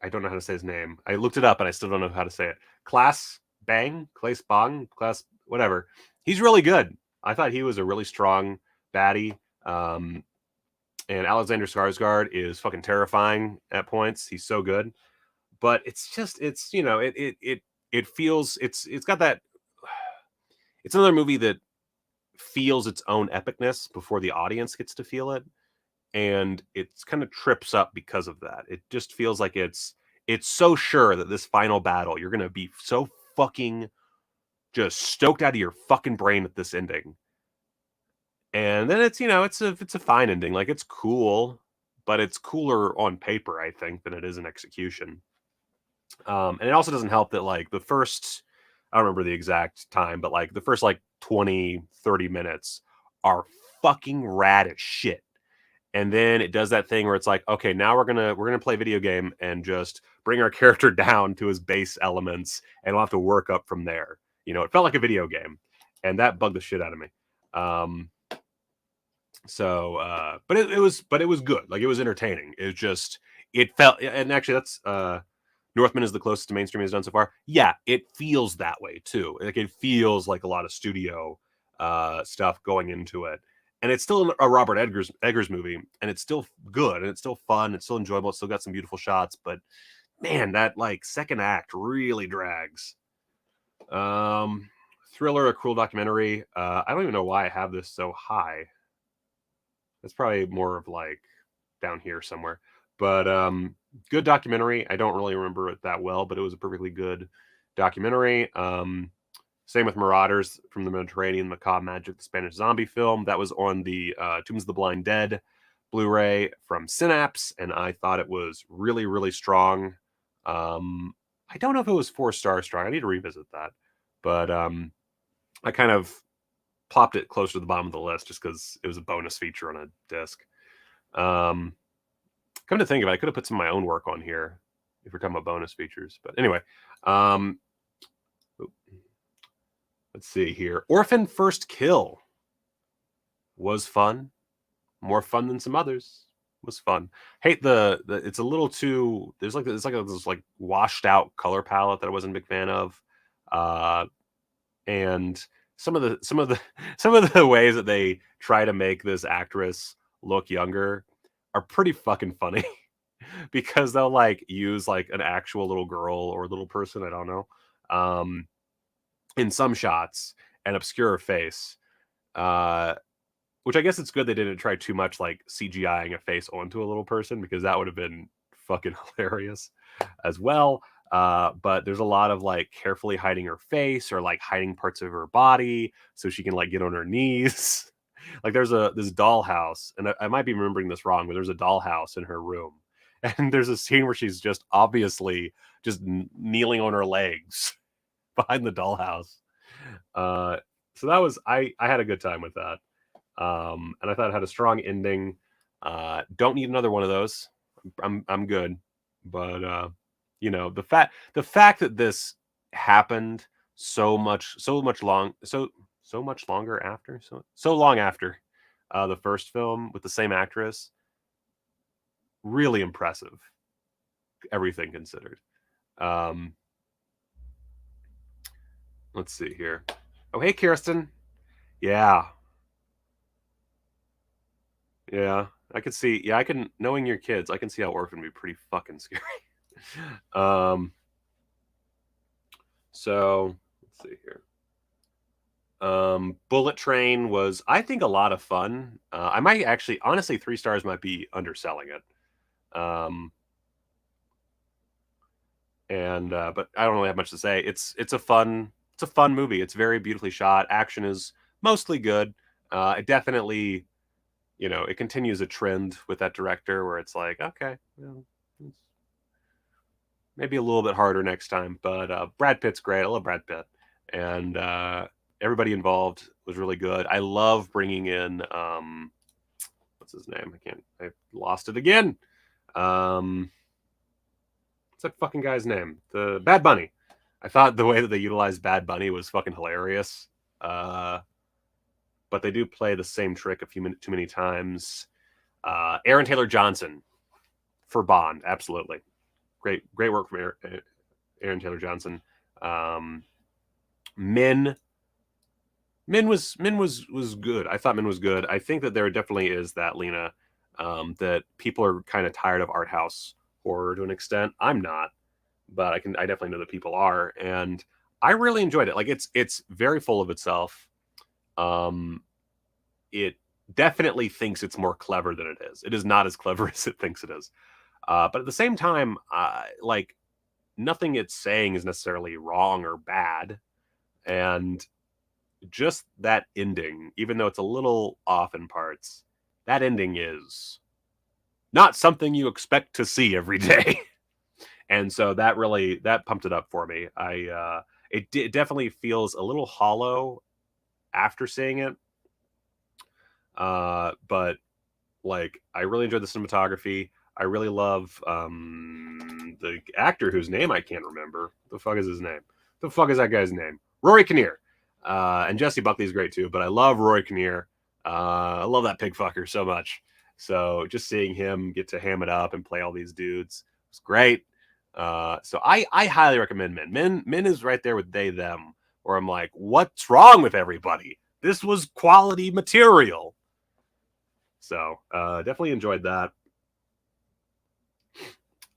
[SPEAKER 5] I don't know how to say his name. I looked it up and I still don't know how to say it. Claes Bang, whatever. He's really good. I thought he was a really strong baddie. And Alexander Skarsgård is fucking terrifying at points. He's so good. But it feels it's got that. It's another movie that feels its own epicness before the audience gets to feel it. And it's kind of trips up because of that. It just feels like it's so sure that this final battle, you're going to be so fucking just stoked out of your fucking brain at this ending. And then it's a fine ending. Like it's cool, but it's cooler on paper, I think, than it is in execution. And it also doesn't help that like the first I don't remember the exact time, but like the first like 20, 30 minutes are fucking rad as shit. And then it does that thing where it's like, okay, now we're gonna play video game and just bring our character down to his base elements, and we'll have to work up from there. You know, it felt like a video game, and that bugged the shit out of me. But it was good. Like, it was entertaining. It felt, and actually that's Northman is the closest to mainstream he's done so far. Yeah, it feels that way too. Like, it feels like a lot of studio stuff going into it. And it's still a Robert Eggers movie, and it's still good, and it's still fun, it's still enjoyable, it's still got some beautiful shots, but man, that like second act really drags. Thriller, a cruel documentary. I don't even know why I have this so high. It's probably more of like down here somewhere. But good documentary. I don't really remember it that well, but it was a perfectly good documentary. Same with Marauders from the Mediterranean, Macabre Magic, the Spanish zombie film. That was on the Tombs of the Blind Dead Blu-ray from Synapse, and I thought it was really, really strong. I don't know if it was 4 stars strong. I need to revisit that. But I kind of plopped it closer to the bottom of the list just because it was a bonus feature on a disc. Come to think of it, I could have put some of my own work on here if we're talking about bonus features. But anyway, let's see here. Orphan First Kill was fun. More fun than some others. Was fun. Hate the it's a little too, there's like this like washed out color palette that I wasn't a big fan of. And some of the ways that they try to make this actress look younger are pretty fucking funny. Because they'll like use like an actual little girl or little person, I don't know, in some shots and obscure her face, which I guess it's good they didn't try too much like CGIing a face onto a little person, because that would have been fucking hilarious as well. But there's a lot of like carefully hiding her face or like hiding parts of her body so she can like get on her knees. Like, there's this dollhouse, and I might be remembering this wrong, but there's a dollhouse in her room, and there's a scene where she's just obviously just kneeling on her legs behind the dollhouse. So that was, I had a good time with that. And I thought it had a strong ending. Don't need another one of those. I'm good. But you know, the fact that this happened so long after the first film with the same actress, really impressive, everything considered. Let's see here. Oh, hey, Kirsten. Yeah, I could see. Yeah, I can. Knowing your kids, I can see how Orphan would be pretty fucking scary. So let's see here. Bullet Train was, I think, a lot of fun. I might actually, honestly, 3 stars might be underselling it. But I don't really have much to say. It's a fun movie. It's very beautifully shot. Action is mostly good. It definitely, it continues a trend with that director where it's like, okay, maybe a little bit harder next time. But Brad Pitt's great. I love Brad Pitt, and everybody involved was really good. I love bringing in what's his name? I lost it again. What's that fucking guy's name? The Bad Bunny. I thought the way that they utilized Bad Bunny was fucking hilarious. But they do play the same trick too many times. Aaron Taylor Johnson for Bond, absolutely. Great work from Aaron Taylor Johnson. Min was good. I thought Min was good. I think that there definitely is that, Lena, that people are kind of tired of art house horror to an extent. I'm not, but I definitely know that people are, and I really enjoyed it. Like, it's very full of itself. It definitely thinks it's more clever than it is. It is not as clever as it thinks it is. But at the same time, like, nothing it's saying is necessarily wrong or bad. And just that ending, even though it's a little off in parts, that ending is not something you expect to see every day. And so that pumped it up for me. it definitely feels a little hollow after seeing it. But like, I really enjoyed the cinematography. I really love the actor whose name I can't remember. The fuck is his name? The fuck is that guy's name? Rory Kinnear. And Jesse Buckley's great too, but I love Rory Kinnear. I love that pig fucker so much. So just seeing him get to ham it up and play all these dudes was great. So I highly recommend Men. Men is right there with They Them, where I'm like, what's wrong with everybody? This was quality material. So definitely enjoyed that.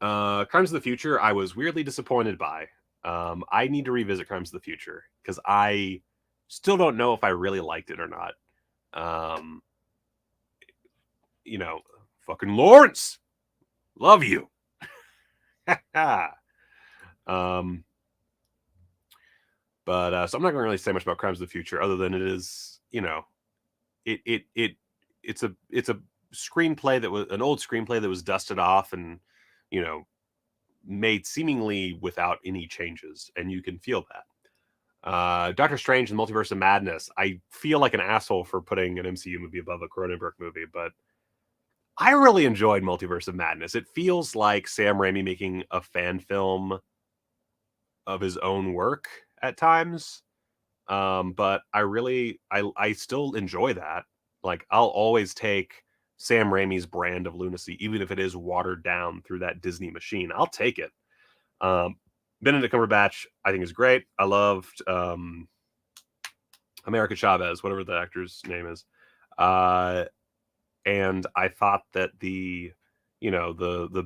[SPEAKER 5] Crimes of the Future, I was weirdly disappointed by. I need to revisit Crimes of the Future because I still don't know if I really liked it or not. You know, fucking Lawrence, love you. But so I'm not going to really say much about Crimes of the Future other than it is, you know, it's a screenplay that was an old screenplay that was dusted off and, you know, made seemingly without any changes, and you can feel that. Doctor Strange and the Multiverse of Madness. I feel like an asshole for putting an MCU movie above a Cronenberg movie, but I really enjoyed Multiverse of Madness. It feels like Sam Raimi making a fan film of his own work at times. But I still enjoy that. Like, I'll always take Sam Raimi's brand of lunacy, even if it is watered down through that Disney machine. I'll take it. Benedict Cumberbatch, I think, is great. I loved America Chavez, whatever the actor's name is. And I thought that the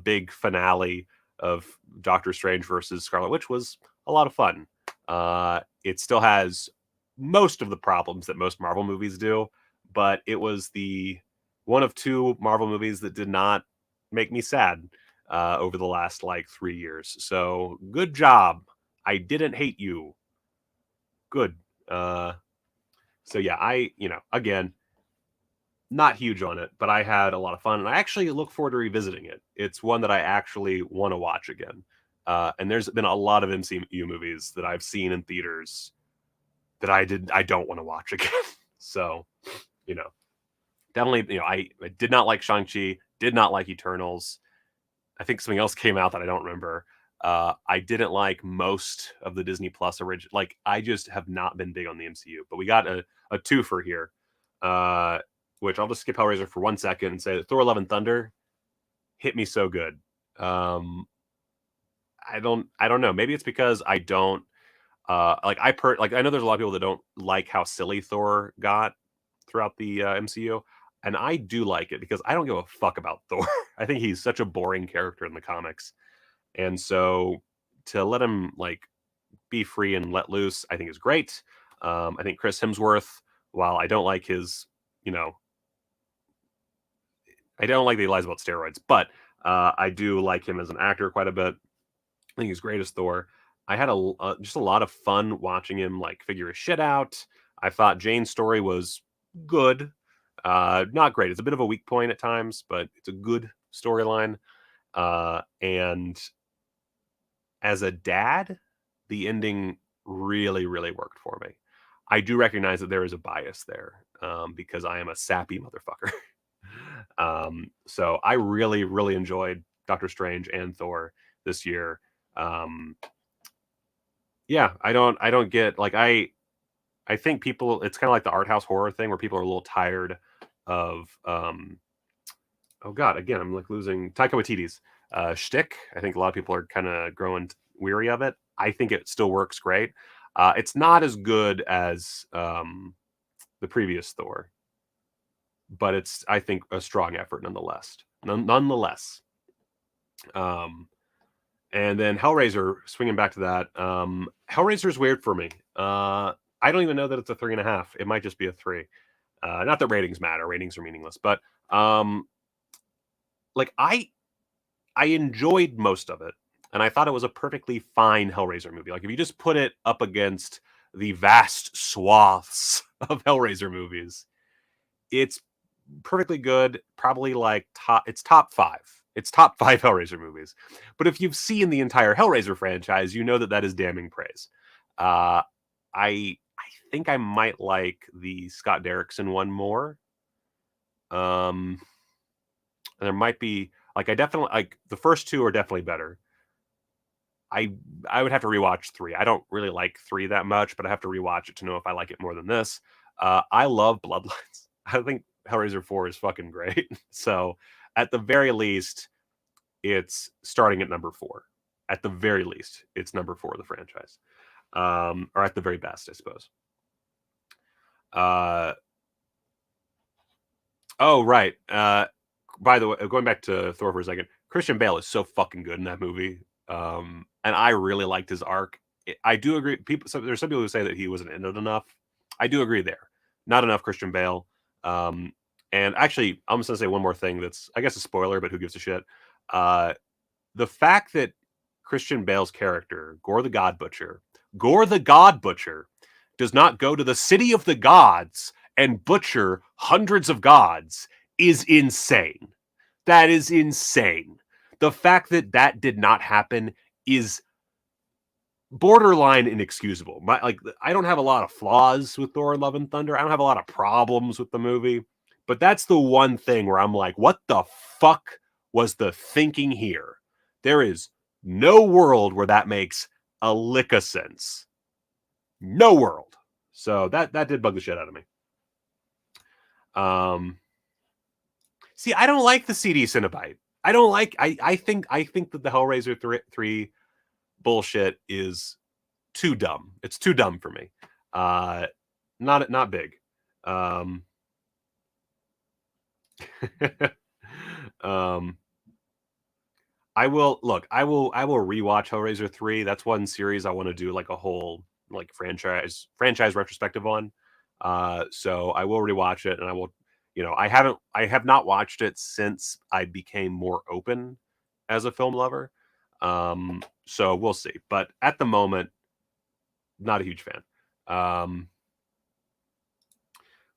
[SPEAKER 5] big finale of Doctor Strange versus Scarlet Witch was a lot of fun. It still has most of the problems that most Marvel movies do, but it was the one of two Marvel movies that did not make me sad over the last like 3 years. So good job. I didn't hate you. Good. So yeah, again, not huge on it, but I had a lot of fun, and I actually look forward to revisiting it. It's one that I actually want to watch again. And there's been a lot of MCU movies that I've seen in theaters that I don't want to watch again. So, definitely, I did not like Shang-Chi, did not like Eternals. I think something else came out that I don't remember. I didn't like most of the Disney Plus original. Like, I just have not been big on the MCU, but we got a twofer here. Which I'll just skip Hellraiser for 1 second and say that Thor: Love and Thunder hit me so good. I don't know. Maybe it's because I don't I know there's a lot of people that don't like how silly Thor got throughout the MCU, and I do like it because I don't give a fuck about Thor. I think he's such a boring character in the comics, and so to let him like be free and let loose, I think is great. I think Chris Hemsworth, while I don't like his, I don't like that he lies about steroids, but I do like him as an actor quite a bit. I think he's great as Thor. I had just a lot of fun watching him like figure his shit out. I thought Jane's story was good, not great. It's a bit of a weak point at times, but it's a good storyline. And as a dad, the ending really, really worked for me. I do recognize that there is a bias there because I am a sappy motherfucker. So I really, really enjoyed Doctor Strange and Thor this year. Yeah, I don't get like I think people, it's kind of like the art house horror thing where people are a little tired of oh god, again, I'm like losing Taika Waititi's shtick. I think a lot of people are kind of growing weary of it. I think it still works great. It's not as good as the previous Thor, but it's, I think, a strong effort nonetheless. Nonetheless. And then Hellraiser, swinging back to that. Hellraiser is weird for me. I don't even know that it's a 3.5. It might just be a 3. Not that ratings matter. Ratings are meaningless. But like I enjoyed most of it. And I thought it was a perfectly fine Hellraiser movie. Like, if you just put it up against the vast swaths of Hellraiser movies, it's perfectly good. Probably like it's top 5. It's top 5 Hellraiser movies. But if you've seen the entire Hellraiser franchise, you know that that is damning praise. I think I might like the Scott Derrickson one more. And there might be like I definitely like the first two are definitely better. I would have to rewatch 3. I don't really like 3 that much, but I have to rewatch it to know if I like it more than this. I love Bloodlines. I think Hellraiser 4 is fucking great. So at the very least, it's starting at number 4. At the very least, it's number 4 of the franchise. Or at the very best, I suppose. Oh, right. By the way, going back to Thor for a second, Christian Bale is so fucking good in that movie. And I really liked his arc. I do agree. There's some people who say that he wasn't in it enough. I do agree there. Not enough Christian Bale. And actually, I'm just gonna say one more thing that's, I guess, a spoiler, but who gives a shit? The fact that Christian Bale's character, Gore the God Butcher, does not go to the city of the gods and butcher hundreds of gods is insane. That is insane. The fact that that did not happen is borderline inexcusable. I don't have a lot of flaws with Thor: Love and Thunder. I don't have a lot of problems with the movie, but that's the one thing where I'm like, what the fuck was the thinking here? There is no world where that makes a lick of sense. No world. So that did bug the shit out of me. See, I don't like the CD Cinebite. I don't like. I think that the Hellraiser 3 bullshit is too dumb. It's too dumb for me. Not big. I will rewatch Hellraiser 3. That's one series I want to do like a whole like franchise retrospective on. So I will rewatch it, and I will, I have not watched it since I became more open as a film lover. So we'll see. But at the moment, not a huge fan.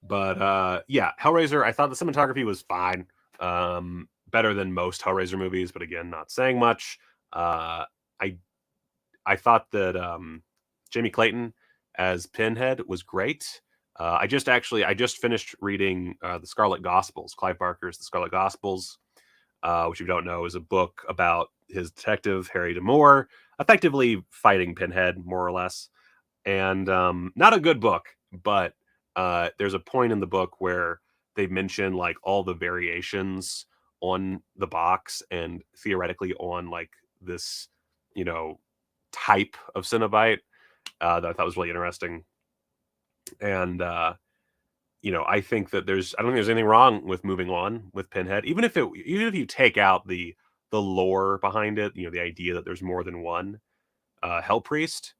[SPEAKER 5] But yeah, Hellraiser, I thought the cinematography was fine. Better than most Hellraiser movies, but again, not saying much. I thought that Jamie Clayton as Pinhead was great. I just finished reading the Scarlet Gospels, Clive Barker's The Scarlet Gospels, which, if you don't know, is a book about his detective Harry D'Amour effectively fighting Pinhead, more or less. And not a good book, but there's a point in the book where they mention like all the variations on the box and theoretically on like this, type of Cenobite that I thought was really interesting. And I think that I don't think there's anything wrong with moving on with Pinhead, even if you take out the lore behind it, the idea that there's more than one Hell Priest.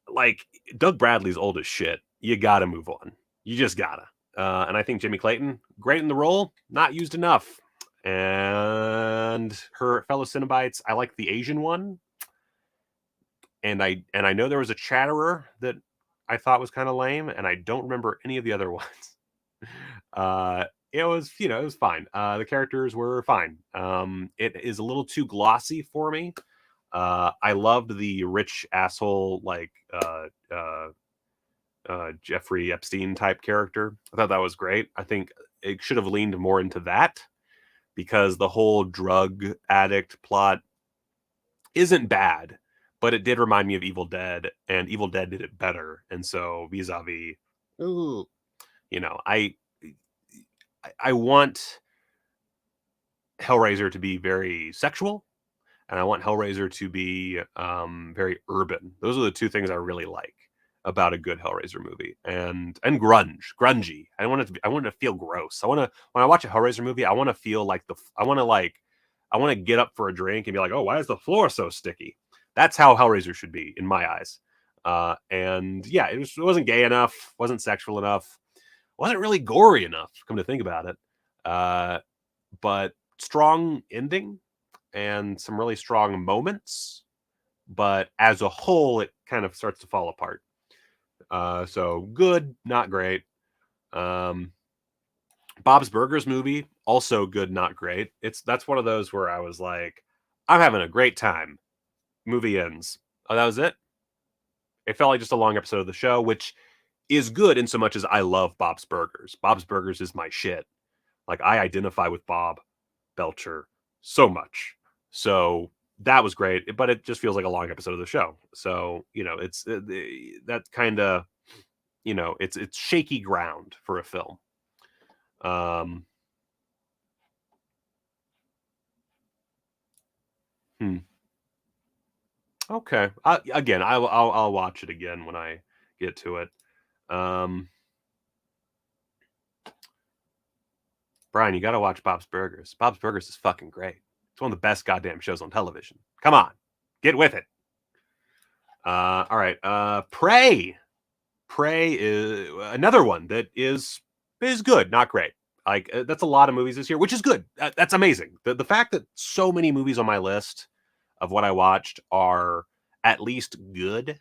[SPEAKER 5] Like, Doug Bradley's old as shit. You gotta move on. You just gotta. And I think Jamie Clayton, great in the role, not used enough. And her fellow Cenobites, I like the Asian one. And I know there was a Chatterer that I thought was kind of lame, and I don't remember any of the other ones. It was, it was fine. The characters were fine. It is a little too glossy for me. I loved the rich asshole, like Jeffrey Epstein type character. I thought that was great. I think it should have leaned more into that, because the whole drug addict plot isn't bad, but it did remind me of Evil Dead, and Evil Dead did it better. And so vis-a-vis, I want Hellraiser to be very sexual, and I want Hellraiser to be very urban. Those are the two things I really like about a good Hellraiser movie. And grungy. I want it to feel gross. When I watch a Hellraiser movie, I want to feel like I want to get up for a drink and be like, oh, why is the floor so sticky? That's how Hellraiser should be in my eyes. And yeah, it wasn't gay enough, wasn't sexual enough, wasn't really gory enough, come to think about it. But strong ending and some really strong moments. But as a whole, it kind of starts to fall apart. So good, not great. Bob's Burgers movie, also good, not great. That's one of those where I was like, I'm having a great time. Movie ends. Oh, that was it? It felt like just a long episode of the show, which is good in so much as I love Bob's Burgers. Bob's Burgers is my shit. Like, I identify with Bob Belcher so much. So that was great, but it just feels like a long episode of the show. So, it's that kind of, it's shaky ground for a film. Okay. I'll watch it again when I get to it. Brian, you got to watch Bob's Burgers. Bob's Burgers is fucking great. It's one of the best goddamn shows on television. Come on, get with it. All right. Prey. Prey is another one that is good, not great. Like, that's a lot of movies this year, which is good. That's amazing. The fact that so many movies on my list of what I watched are at least good,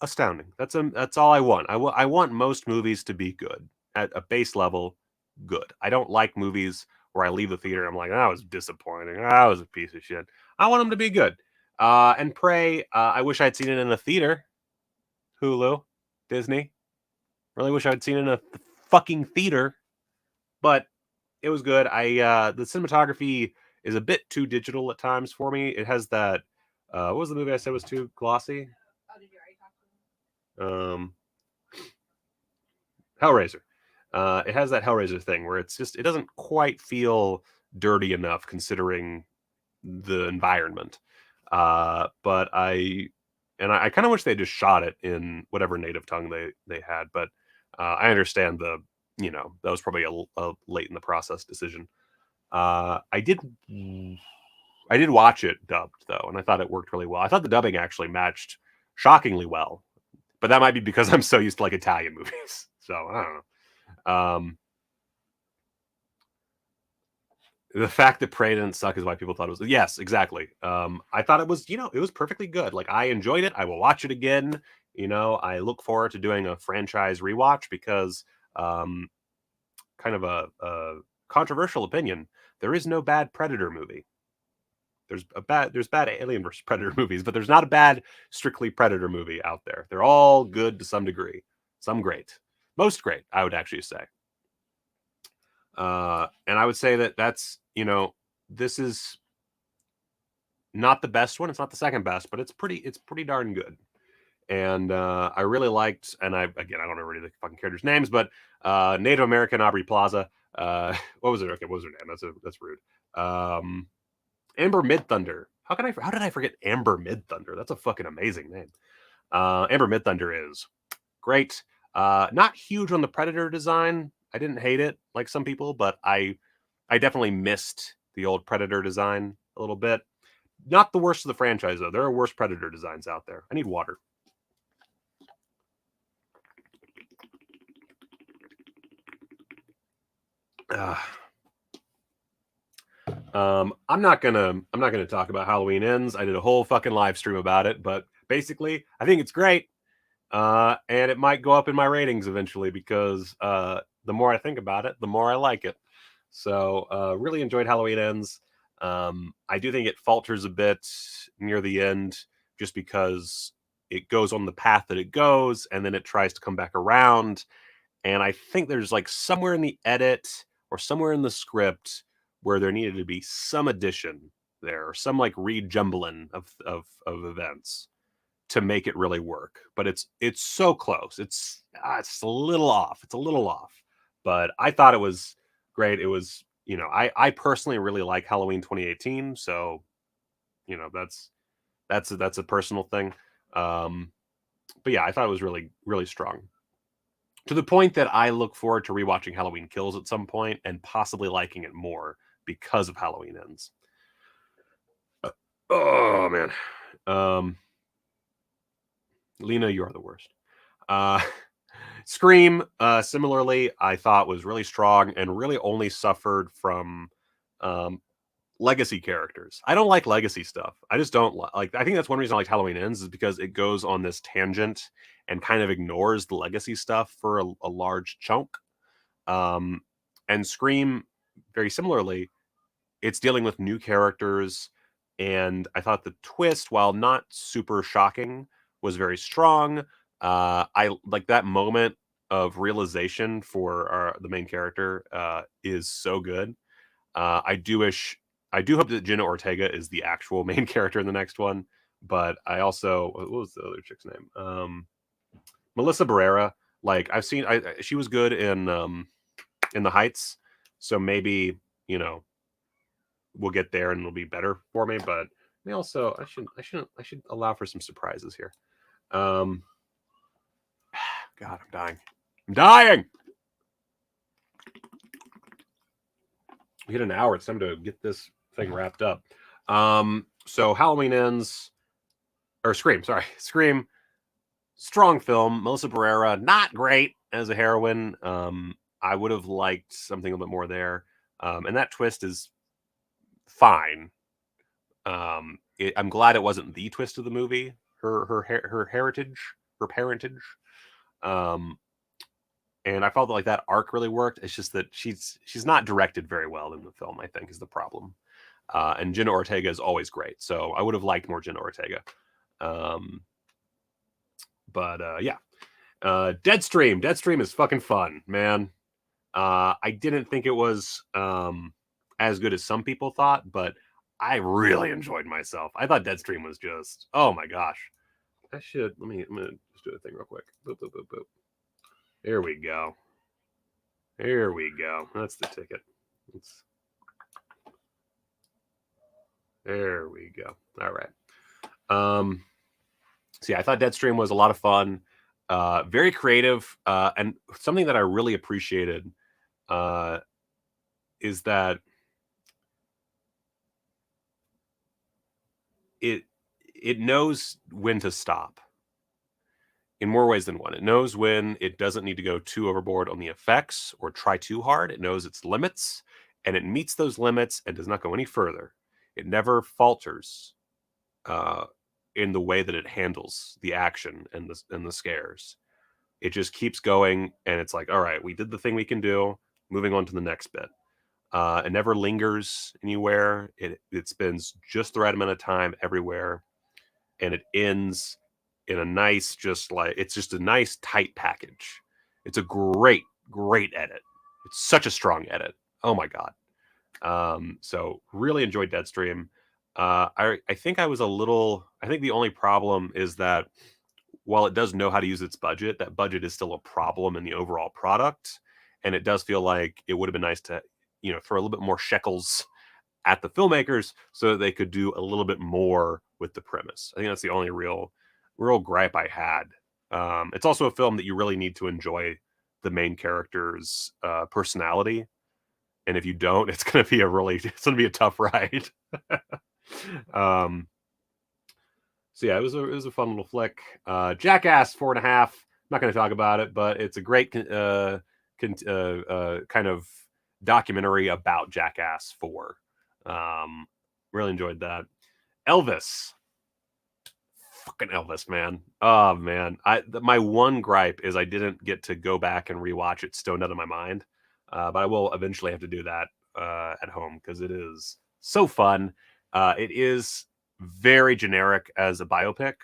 [SPEAKER 5] astounding. That's all I want. I want most movies to be good at a base level. Good. I don't like movies where I leave the theater and I'm like, that was disappointing. That was a piece of shit. I want them to be good. And Prey, I wish I'd seen it in a theater. Hulu, Disney. Really wish I'd seen it in a fucking theater, but it was good. The cinematography is a bit too digital at times for me. It has that. What was the movie I said was too glossy?
[SPEAKER 7] Oh, did you already talk to him?
[SPEAKER 5] Hellraiser. It has that Hellraiser thing where it's just, it doesn't quite feel dirty enough considering the environment. But I kind of wish they just shot it in whatever native tongue they had. But I understand that was probably a late in the process decision. I did watch it dubbed though, and I thought it worked really well. I thought the dubbing actually matched shockingly well, but that might be because I'm so used to like Italian movies. So I don't know. The fact that Prey didn't suck is why people thought it was. Yes, exactly. I thought it was, it was perfectly good. Like, I enjoyed it. I will watch it again. I look forward to doing a franchise rewatch because, kind of a controversial opinion, there is no bad Predator movie. There's bad Alien vs. Predator movies, but there's not a bad strictly Predator movie out there. They're all good to some degree. Some great. Most great, I would actually say. And I would say that's, this is not the best one. It's not the second best, but it's pretty darn good. And I really liked, and I don't know really the fucking characters' names, but Native American Aubrey Plaza. What was it? Okay, what was her name? That's rude. Amber Midthunder. How did I forget Amber Midthunder? That's a fucking amazing name. Amber Midthunder is great. Not huge on the Predator design. I didn't hate it like some people, but I definitely missed the old Predator design a little bit. Not the worst of the franchise, though. There are worse Predator designs out there. I need water. I'm not gonna talk about Halloween Ends. I did a whole fucking live stream about it, but basically, I think it's great. And it might go up in my ratings eventually because the more I think about it, the more I like it. So really enjoyed Halloween Ends. I do think it falters a bit near the end just because it goes on the path that it goes and then it tries to come back around. And I think there's like somewhere in the edit or somewhere in the script where there needed to be some addition there, or some like rejumbling of events to make it really work. But it's so close. It's a little off. It's a little off. But I thought it was great. It was, I personally really like Halloween 2018. So, that's a personal thing. But yeah, I thought it was really, really strong. To the point that I look forward to rewatching Halloween Kills at some point and possibly liking it more because of Halloween Ends. Oh man. Lena, you are the worst. Scream, similarly, I thought was really strong and really only suffered from legacy characters. I don't like legacy stuff. I just don't like. I think that's one reason I like Halloween Ends is because it goes on this tangent and kind of ignores the legacy stuff for a large chunk. And Scream, very similarly, it's dealing with new characters, and I thought the twist, while not super shocking, was very strong. I like that moment of realization for the main character is so good. I do hope that Jenna Ortega is the actual main character in the next one, but I also, what was the other chick's name? Melissa Barrera. Like she was good in The Heights, so maybe we'll get there and it'll be better for me. But I should allow for some surprises here. God, I'm dying. I'm dying. We hit an hour. It's time to get this thing wrapped up. So Halloween Ends, or Scream. Sorry, Scream. Strong film. Melissa Barrera, not great as a heroine. I would have liked something a little bit more there. And that twist is fine. I'm glad it wasn't the twist of the movie. Her heritage, her parentage. And I felt like that arc really worked. It's just that she's not directed very well in the film, I think, is the problem. And Jenna Ortega is always great. So I would have liked more Jenna Ortega. Yeah. Deadstream. Deadstream is fucking fun, man. I didn't think it was as good as some people thought, but I really enjoyed myself. I thought Deadstream was just, oh my gosh. I'm gonna just do a thing real quick. Boop, boop, boop, boop. There we go. There we go. That's the ticket. There we go. All right. So yeah, I thought Deadstream was a lot of fun. Very creative. And something that I really appreciated is that it knows when to stop in more ways than one. It knows when it doesn't need to go too overboard on the effects or try too hard. It knows its limits, and it meets those limits and does not go any further. It never falters in the way that it handles the action and the scares. It just keeps going, and it's like, all right, we did the thing we can do. Moving on to the next bit. It never lingers anywhere. It spends just the right amount of time everywhere, and it ends in a nice, it's just a nice tight package. It's a great edit. It's such a strong edit. Oh my god. So really enjoyed Deadstream. I think the only problem is that while it does know how to use its budget, that budget is still a problem in the overall product. And it does feel like it would have been nice to, throw a little bit more shekels at the filmmakers so that they could do a little bit more with the premise. I think that's the only real gripe I had. It's also a film that you really need to enjoy the main character's personality. And if you don't, it's going to be a tough ride. So yeah, it was a fun little flick. Jackass 4.5. I'm not going to talk about it, but it's a great kind of documentary about Jackass 4. Really enjoyed that. Elvis. Fucking Elvis, man. Oh man. My one gripe is I didn't get to go back and rewatch it stoned out of my mind. But I will eventually have to do that at home because it is so fun. It is very generic as a biopic,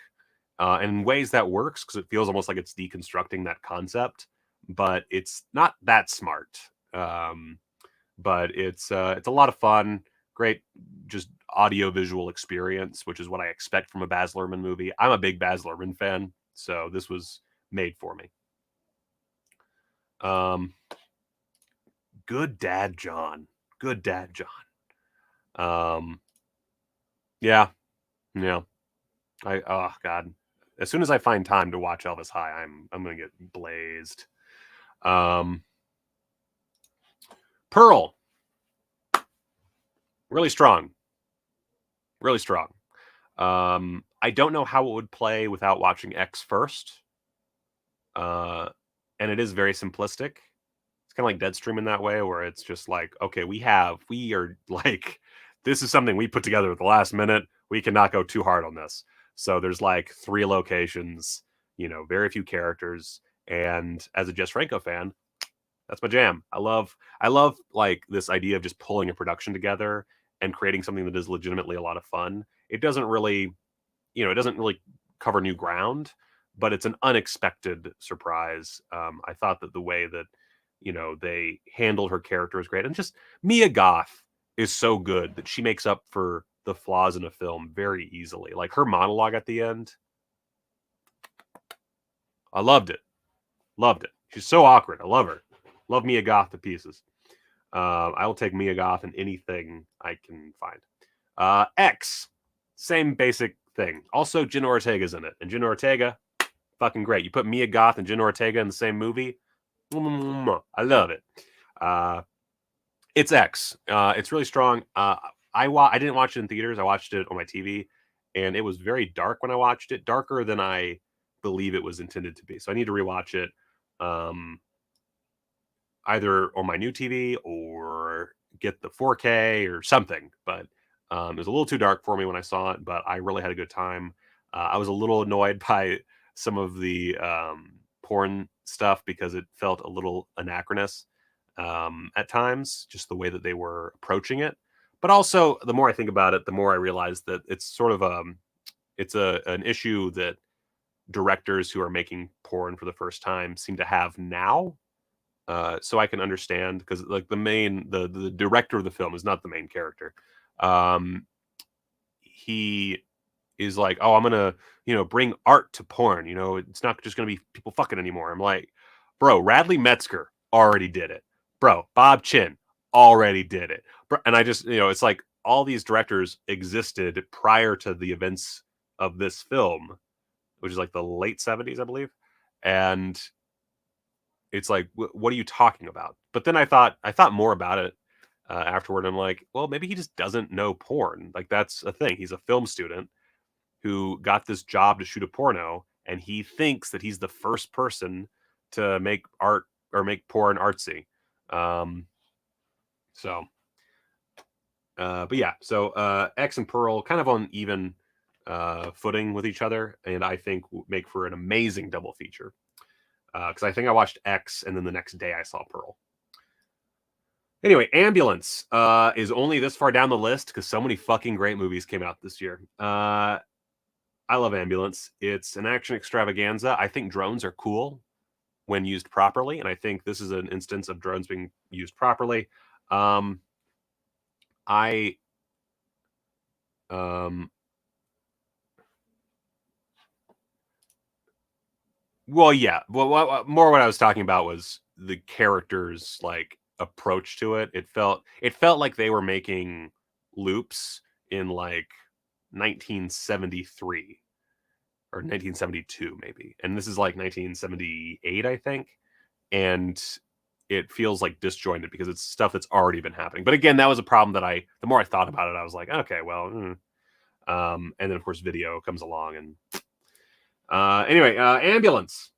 [SPEAKER 5] and in ways that works because it feels almost like it's deconstructing that concept, but it's not that smart. But it's a lot of fun. Great, just audio-visual experience, which is what I expect from a Baz Luhrmann movie. I'm a big Baz Luhrmann fan, so this was made for me. Good Dad John. Good Dad John. Yeah. Oh god. As soon as I find time to watch Elvis High, I'm gonna get blazed. Pearl. Really strong. Really strong. I don't know how it would play without watching X first. And it is very simplistic. It's kind of like Deadstream in that way, where it's just like, okay, we are like, this is something we put together at the last minute. We cannot go too hard on this. So there's like 3 locations, very few characters. And as a Jess Franco fan, that's my jam. I love like this idea of just pulling a production together and creating something that is legitimately a lot of fun. It doesn't really cover new ground, but it's an unexpected surprise. I thought that the way that they handled her character is great, and just Mia Goth is so good that she makes up for the flaws in a film very easily. Like her monologue at the end, I loved it. Loved it. She's so awkward. I love her. Love Mia Goth to pieces. I will take Mia Goth in anything I can find. X, same basic thing. Also, Jenna Ortega's in it, and Jenna Ortega, fucking great. You put Mia Goth and Jenna Ortega in the same movie, I love it. It's X. It's really strong. I didn't watch it in theaters. I watched it on my TV, and it was very dark when I watched it. Darker than I believe it was intended to be. So I need to rewatch it, either on my new TV or get the 4K or something. But it was a little too dark for me when I saw it, but I really had a good time. I was a little annoyed by some of the porn stuff because it felt a little anachronous at times, just the way that they were approaching it. But also, the more I think about it, the more I realize that it's sort of an issue that directors who are making porn for the first time seem to have now. So I can understand, because like the director of the film is not the main character. He is like, oh, I'm gonna bring art to porn. It's not just gonna be people fucking anymore. I'm like, bro, Radley Metzger already did it. Bro, Bob Chin already did it. And I just, it's like all these directors existed prior to the events of this film, which is like the late 70s, I believe. And it's like, what are you talking about? But then I thought more about it afterward. And I'm like, well, maybe he just doesn't know porn. Like, that's a thing. He's a film student who got this job to shoot a porno, and he thinks that he's the first person to make art or make porn artsy. But yeah, so X and Pearl kind of on even footing with each other, and I think make for an amazing double feature. Because I think I watched X, and then the next day I saw Pearl. Anyway, Ambulance is only this far down the list because so many fucking great movies came out this year. I love Ambulance. It's an action extravaganza. I think drones are cool when used properly, and I think this is an instance of drones being used properly. Well, yeah. Well, more what I was talking about was the characters' like approach to it. It felt like they were making loops in like 1973 or 1972 maybe, and this is like 1978, I think, and it feels like disjointed because it's stuff that's already been happening. But again, that was a problem that the more I thought about it, I was like, okay, well, and then of course video comes along, and anyway, Ambulance.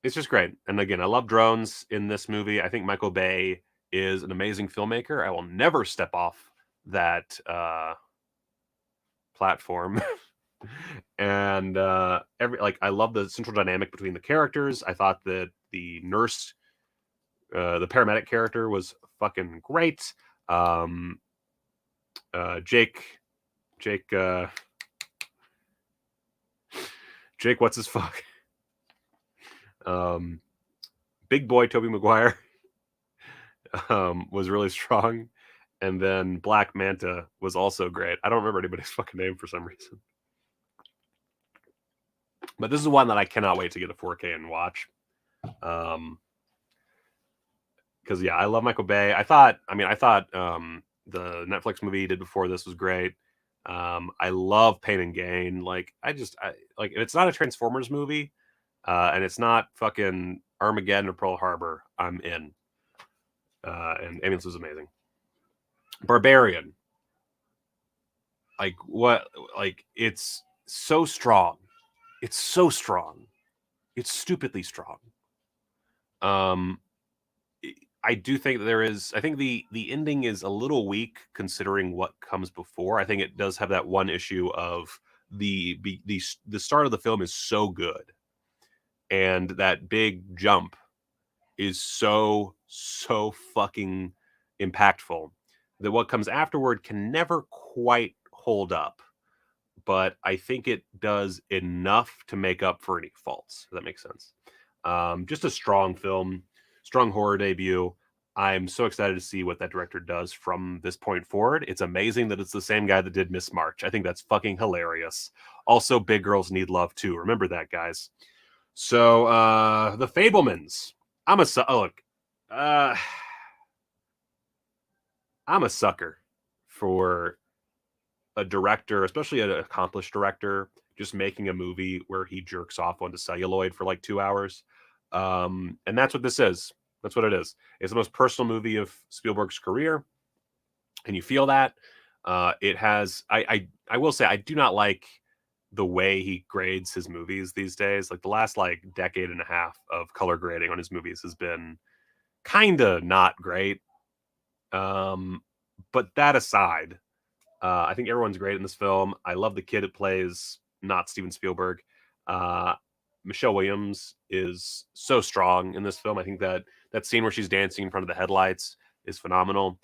[SPEAKER 5] It's just great. And again, I love drones in this movie. I think Michael Bay is an amazing filmmaker. I will never step off that platform. And I love the central dynamic between the characters. I thought that the nurse, the paramedic character was fucking great. Jake, what's his fuck? Big boy Tobey Maguire was really strong. And then Black Manta was also great. I don't remember anybody's fucking name for some reason. But this is one that I cannot wait to get a 4K and watch. Because yeah, I love Michael Bay. I thought the Netflix movie he did before this was great. I love Pain and Gain. Like if it's not a Transformers movie, and it's not fucking Armageddon or Pearl Harbor, I'm in. And Ambulance was amazing. Barbarian. It's so strong. It's so strong. It's stupidly strong. I do think that I think the ending is a little weak considering what comes before. I think it does have that one issue of the start of the film is so good, and that big jump is so fucking impactful that what comes afterward can never quite hold up. but I think it does enough to make up for any faults, if that makes sense. Just a strong film, strong horror debut. I'm so excited to see what that director does from this point forward. It's amazing that it's the same guy that did Miss March. I think that's fucking hilarious. Also, Big Girls Need Love too. Remember that, guys. So, The Fablemans. I'm a sucker for a director, especially an accomplished director, just making a movie where he jerks off onto celluloid for like 2 hours. And that's what this is. That's what it is. It's the most personal movie of Spielberg's career, and you feel that. It has. I will say I do not like the way he grades his movies these days. Like the last like decade and a half of color grading on his movies has been kind of not great. But that aside, I think everyone's great in this film. I love the kid it plays, not Steven Spielberg. Michelle Williams is so strong in this film. I think that scene where she's dancing in front of the headlights is phenomenal.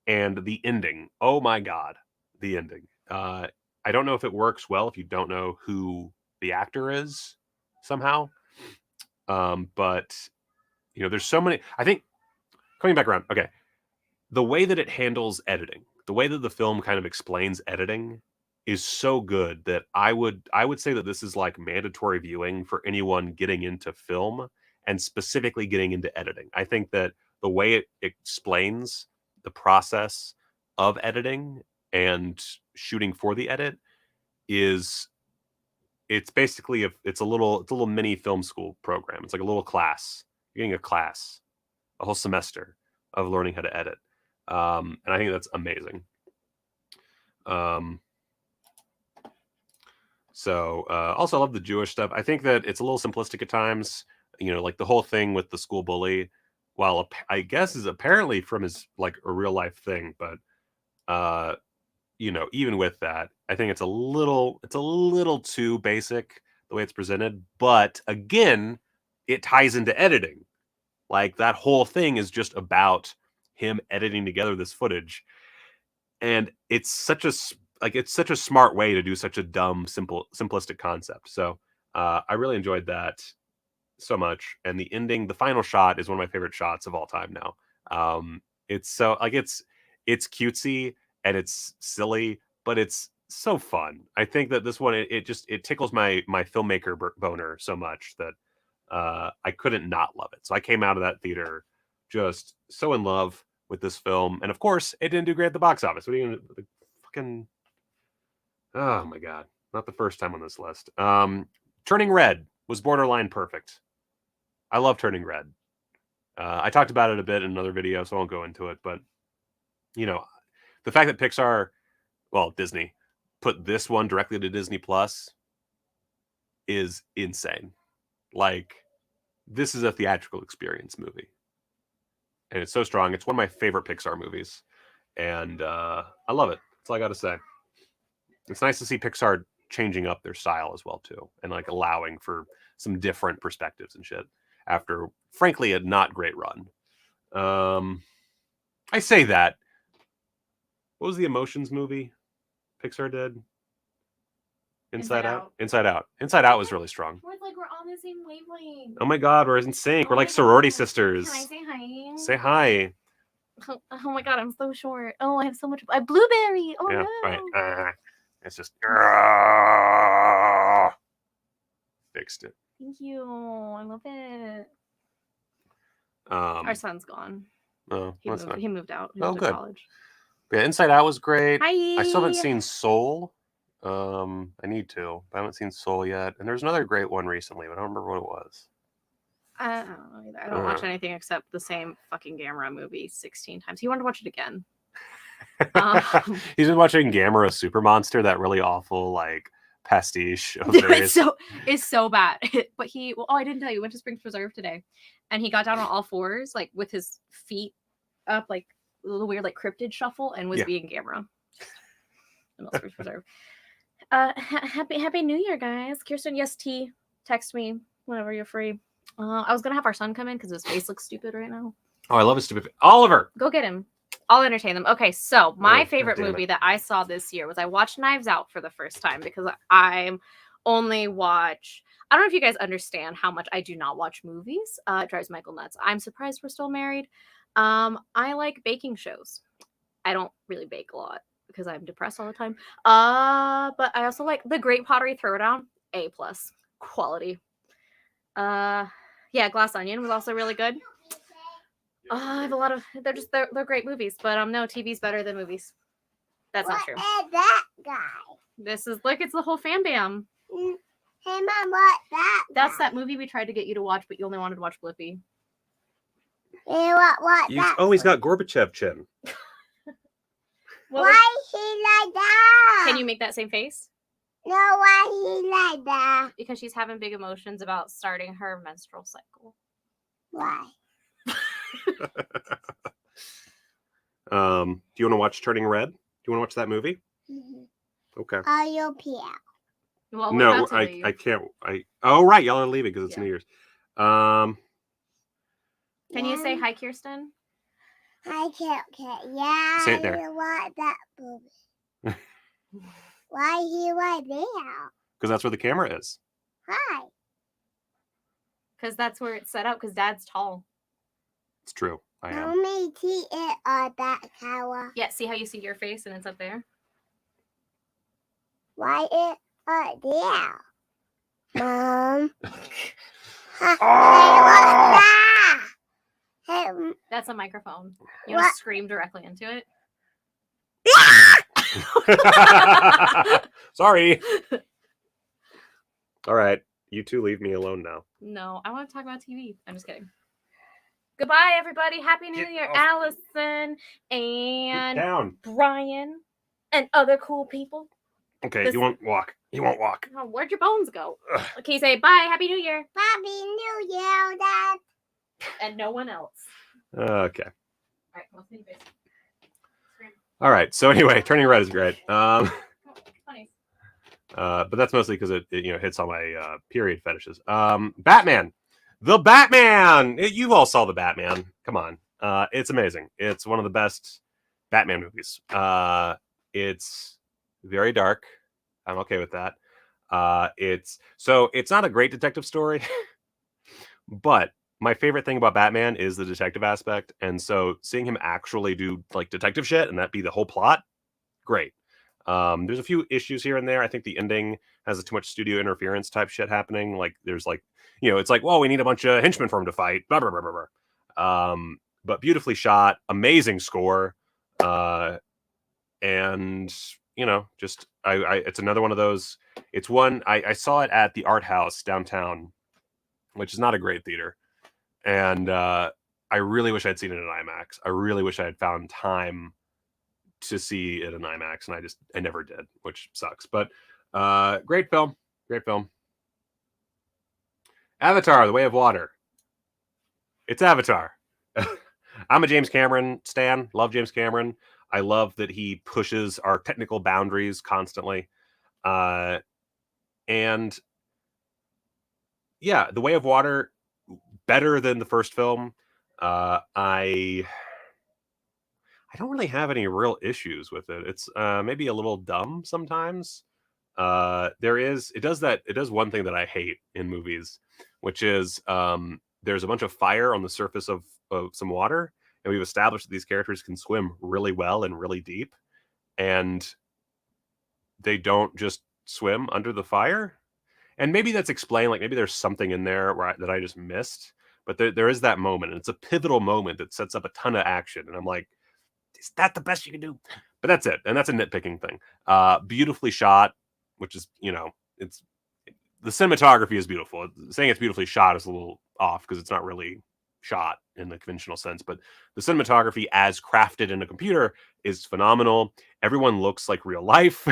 [SPEAKER 5] And the ending, oh my God, the ending. I don't know if it works well if you don't know who the actor is somehow. But, you know, there's so many, I think, coming back around, okay, the way that it handles editing, the way that the film kind of explains editing is so good that I would say that this is like mandatory viewing for anyone getting into film and specifically getting into editing. I think that the way it explains the process of editing and shooting for the edit is it's basically it's a little mini film school program. It's like a little class. You're getting a class, a whole semester of learning how to edit. And I think that's amazing. Also I love the Jewish stuff. I think that it's a little simplistic at times, you know, like the whole thing with the school bully, while I guess is apparently from his like a real life thing, but you know, even with that, I think it's a little too basic the way it's presented, but again, it ties into editing. Like that whole thing is just about him editing together this footage. And it's such a smart way to do such a dumb, simplistic concept. So I really enjoyed that so much. And the ending, the final shot is one of my favorite shots of all time now. It's so like it's cutesy and it's silly, but it's so fun. I think that this one it tickles my filmmaker boner so much that I couldn't not love it. So I came out of that theater just so in love with this film, and of course, it didn't do great at the box office. What are you gonna fucking? Oh my God, not the first time on this list. Turning Red was borderline perfect. I love Turning Red. I talked about it a bit in another video, so I won't go into it. But you know, the fact that Pixar, well, Disney, put this one directly to Disney Plus is insane. Like, this is a theatrical experience movie. And it's so strong. It's one of my favorite Pixar movies. And I love it. That's all I got to say. It's nice to see Pixar changing up their style as well, too. And, like, allowing for some different perspectives and shit. After, frankly, a not great run. I say that. What was the Emotions movie Pixar did? Inside Out. Inside Out. Inside Out was really strong.
[SPEAKER 7] We're like, we're on the same wavelength.
[SPEAKER 5] Oh my God, we're in sync. We're like sorority sisters.
[SPEAKER 7] Can I say hi?
[SPEAKER 5] Say hi.
[SPEAKER 7] Oh my God, I'm so short. Oh, I have so much. A blueberry. Oh
[SPEAKER 5] Yeah,
[SPEAKER 7] no.
[SPEAKER 5] right. It's just fixed it.
[SPEAKER 7] Thank you. I love it.
[SPEAKER 5] Our
[SPEAKER 7] Our son's gone.
[SPEAKER 5] Oh,
[SPEAKER 7] He moved out. He
[SPEAKER 5] Oh,
[SPEAKER 7] moved to
[SPEAKER 5] good.
[SPEAKER 7] college.
[SPEAKER 5] Yeah, Inside Out was great.
[SPEAKER 7] Hi.
[SPEAKER 5] I still haven't seen Soul. I need to, but I haven't seen Soul yet. And there's another great one recently, but I don't remember what it was.
[SPEAKER 7] I don't know either. I don't watch anything except the same fucking Gamera movie 16 times. He wanted to watch it again.
[SPEAKER 5] He's been watching Gamera Super Monster, that really awful like pastiche of various...
[SPEAKER 7] it's so bad. But I didn't tell you, we went to Springs Preserve today, and he got down on all fours, like with his feet up, like a little weird, like cryptid shuffle, and was being Gamera. Springs Preserve. Happy New Year, guys. Kirsten, yes, T. Text me whenever you're free. I was gonna have our son come in because his face looks stupid right now.
[SPEAKER 5] Oh, I love his stupid... Oliver!
[SPEAKER 7] Go get him. I'll entertain them. Okay, so my
[SPEAKER 5] Oh,
[SPEAKER 7] favorite
[SPEAKER 5] goddamn it.
[SPEAKER 7] movie that I saw this year was I watched Knives Out for the first time because I'm only watch. I don't know if you guys understand how much I do not watch movies. It drives Michael nuts. I'm surprised we're still married. I like baking shows. I don't really bake a lot because I'm depressed all the time. But I also like The Great Pottery Throwdown. A plus quality. Yeah, Glass Onion was also really good. I have a lot of. They're great movies, but no, TV's better than movies. That's not true.
[SPEAKER 6] What is that guy?
[SPEAKER 7] This is look, it's the whole fam bam.
[SPEAKER 6] Hey, Mom, what that?
[SPEAKER 7] That's that movie we tried to get you to watch, but you only wanted to watch Blippi.
[SPEAKER 6] Hey, what that?
[SPEAKER 5] Oh, he's got Gorbachev chin.
[SPEAKER 6] Why he like that?
[SPEAKER 7] Can you make that same face?
[SPEAKER 6] No, why he like that?
[SPEAKER 7] Because she's having big emotions about starting her menstrual cycle.
[SPEAKER 6] Why?
[SPEAKER 5] Do you want to watch Turning Red? Do you want to watch that movie?
[SPEAKER 6] Mm-hmm.
[SPEAKER 5] Okay.
[SPEAKER 6] Are you Pierre?
[SPEAKER 7] Well, we're
[SPEAKER 5] No,
[SPEAKER 7] about to leave.
[SPEAKER 5] I can't. Oh, right, y'all are leaving because it's
[SPEAKER 7] Yeah.
[SPEAKER 5] New Year's.
[SPEAKER 7] Can you say hi, Kirsten?
[SPEAKER 6] I can't. Yeah,
[SPEAKER 5] Say it there.
[SPEAKER 6] I want that movie. Why he right there?
[SPEAKER 5] Because that's where the camera is.
[SPEAKER 6] Hi.
[SPEAKER 7] Because that's where it's set up. Because Dad's tall.
[SPEAKER 5] It's true. I am.
[SPEAKER 6] Mommy, see it on that cover.
[SPEAKER 7] Yeah. See how you see your face and it's up there.
[SPEAKER 6] Why it there? Mom. Hey, what's that? Hey,
[SPEAKER 7] That's a microphone. You
[SPEAKER 6] What?
[SPEAKER 7] want to scream directly into it?
[SPEAKER 5] Sorry. All right. You two leave me alone now.
[SPEAKER 7] No, I want to talk about TV. I'm just kidding. Goodbye, everybody. Happy New
[SPEAKER 5] Get
[SPEAKER 7] Year,
[SPEAKER 5] off.
[SPEAKER 7] Allison and
[SPEAKER 5] Down.
[SPEAKER 7] Brian and other cool people.
[SPEAKER 5] Okay,
[SPEAKER 7] This-
[SPEAKER 5] you won't walk. You won't walk.
[SPEAKER 7] Oh, where'd your bones go?
[SPEAKER 5] Ugh.
[SPEAKER 7] Okay, say bye. Happy New Year.
[SPEAKER 6] Happy New Year, Dad.
[SPEAKER 7] And no one else.
[SPEAKER 5] Okay.
[SPEAKER 7] All right, well, see you guys. Scream.
[SPEAKER 5] All right. So anyway, Turning Red is great.
[SPEAKER 7] Oh, funny.
[SPEAKER 5] But that's mostly because it hits on my period fetishes. Batman, the Batman. You all saw the Batman. Come on, it's amazing. It's one of the best Batman movies. It's very dark. I'm okay with that. It's not a great detective story, but my favorite thing about Batman is the detective aspect, and so seeing him actually do like detective shit and that be the whole plot, great. There's a few issues here and there. I think the ending has too much studio interference type shit happening. Like there's like, it's like, well, we need a bunch of henchmen for him to fight. Blah, blah, blah, blah, blah. But beautifully shot, amazing score. And just it's another one of those. It's one I saw it at the Art House downtown, which is not a great theater. And I really wish I'd seen it in IMAX. I really wish I had found time to see it in IMAX, and I never did, which sucks. But great film. Avatar: The Way of Water. It's Avatar. I'm a James Cameron stan. Love James Cameron. I love that he pushes our technical boundaries constantly. And yeah, The Way of Water, better than the first film. I don't really have any real issues with it. It's maybe a little dumb sometimes. It does one thing that I hate in movies, which is there's a bunch of fire on the surface of some water, and we've established that these characters can swim really well and really deep, and they don't just swim under the fire. And maybe that's explained, like maybe there's something in there that I just missed, but there is that moment, and it's a pivotal moment that sets up a ton of action, and I'm like, is that the best you can do? But that's it, and that's a nitpicking thing. Beautifully shot, which is, it's the cinematography is beautiful. Saying it's beautifully shot is a little off because it's not really shot in the conventional sense, but the cinematography as crafted in a computer is phenomenal. Everyone looks like real life.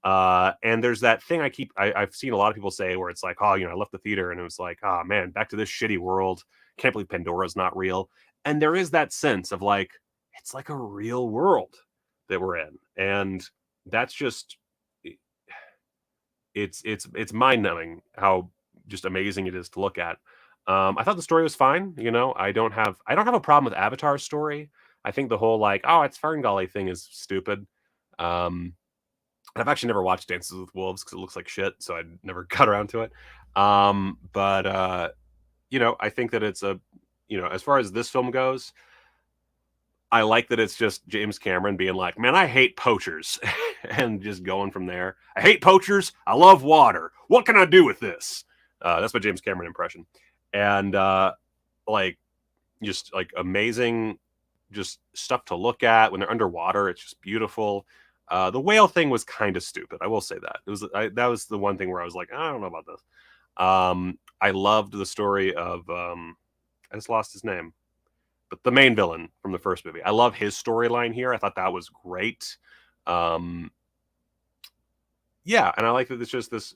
[SPEAKER 5] And there's that thing I've seen a lot of people say where it's like, oh, I left the theater and it was like, oh man, back to this shitty world. Can't believe Pandora's not real. And there is that sense of like, it's like a real world that we're in. And that's just, it's mind numbing how just amazing it is to look at. I thought the story was fine. I don't have a problem with Avatar's story. I think the whole like, oh, it's Ferngully thing is stupid. I've actually never watched Dances with Wolves because it looks like shit, so I never got around to it. But you know, I think that it's a, you know, as far as this film goes, I like that it's just James Cameron being like, man, I hate poachers, and just going from there. I hate poachers. I love water. What can I do with this? That's my James Cameron impression. And like, just like amazing, just stuff to look at when they're underwater. It's just beautiful. The whale thing was kind of stupid. I will say that it was. That was the one thing where I was like, I don't know about this. I loved the story of. I just lost his name, but the main villain from the first movie. I love his storyline here. I thought that was great. Yeah, and I like that it's just this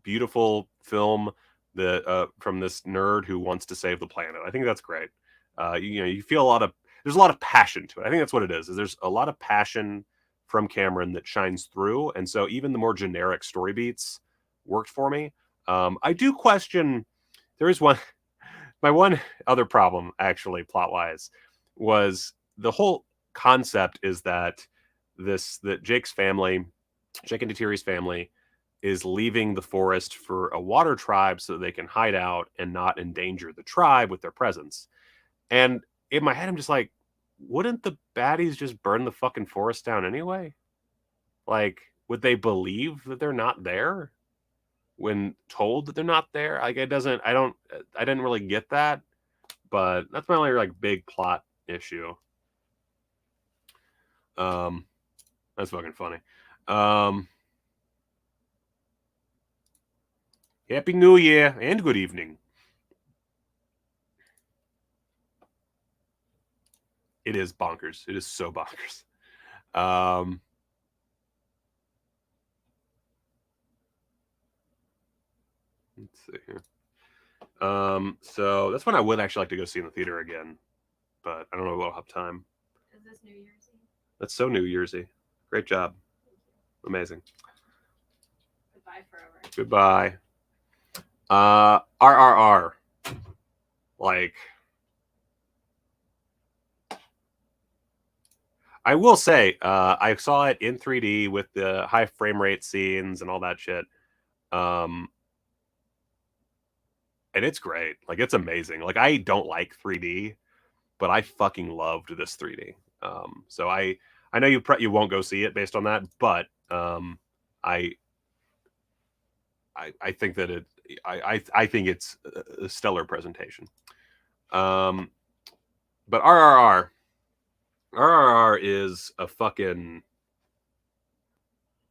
[SPEAKER 5] beautiful film that from this nerd who wants to save the planet. I think that's great. You know, you feel there's a lot of passion to it. I think that's what it is there's a lot of passion from Cameron that shines through. And so even the more generic story beats worked for me. I do question, there is my one other problem actually plot wise was the whole concept is that Jake's family, Jake and Detiri's family, is leaving the forest for a water tribe so that they can hide out and not endanger the tribe with their presence. And in my head, I'm just like, wouldn't the baddies just burn the fucking forest down anyway? Like, would they believe that they're not there when told that they're not there? Like, I didn't really get that, but that's my only like big plot issue. That's fucking funny. Happy New Year and good evening. It is bonkers. It is so bonkers. Let's see here. So that's one I would actually like to go see in the theater again, but I don't know if I'll have time.
[SPEAKER 7] Is this New Year's Eve?
[SPEAKER 5] That's so New Year's-y. Great job. Amazing.
[SPEAKER 7] Goodbye forever.
[SPEAKER 5] Goodbye. RRR. Like, I will say, I saw it in 3D with the high frame rate scenes and all that shit. And it's great. Like, it's amazing. Like, I don't like 3D, but I fucking loved this 3D. So I know you won't go see it based on that, but I think that I think it's a stellar presentation. But RRR is a fucking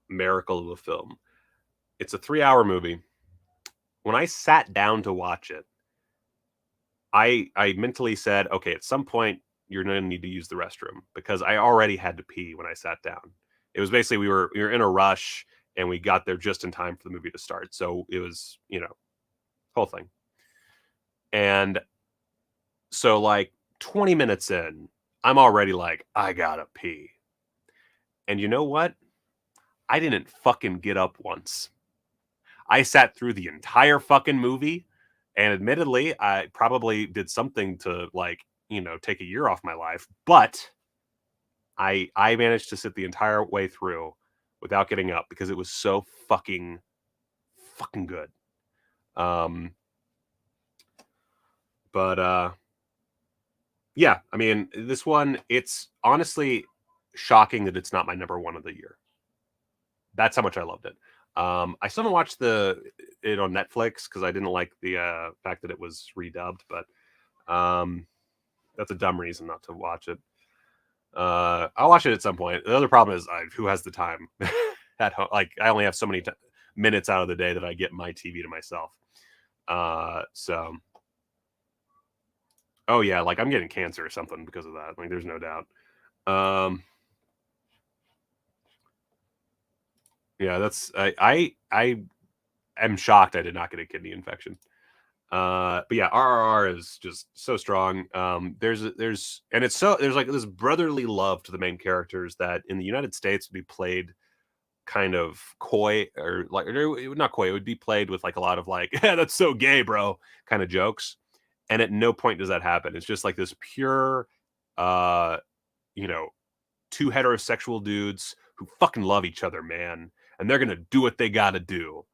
[SPEAKER 5] miracle of a film. It's a 3-hour movie. When I sat down to watch it, I mentally said, okay, at some point you're going to need to use the restroom, because I already had to pee when I sat down. It was basically we were in a rush and we got there just in time for the movie to start. So it was, you know, whole thing. And so like 20 minutes in, I'm already like, I gotta pee. And you know what? I didn't fucking get up once. I sat through the entire fucking movie, and admittedly, I probably did something to, like, you know, take a year off my life, but I managed to sit the entire way through without getting up because it was so fucking good. But yeah, I mean, this one, it's honestly shocking that it's not my number one of the year. That's how much I loved it. I still haven't watched it on Netflix because I didn't like the fact that it was redubbed, but that's a dumb reason not to watch it. I'll watch it at some point. The other problem is who has the time at home? Like, I only have so many minutes out of the day that I get my TV to myself. So, oh yeah, like I'm getting cancer or something because of that. Like, there's no doubt. Yeah, that's I am shocked I did not get a kidney infection. But yeah, RRR is just so strong. There's like this brotherly love to the main characters that in the United States would be played kind of coy, or like, or not coy. It would be played with like a lot of like, yeah, that's so gay, bro, kind of jokes. And at no point does that happen. It's just like this pure you know, two heterosexual dudes who fucking love each other, man, and they're gonna do what they gotta do.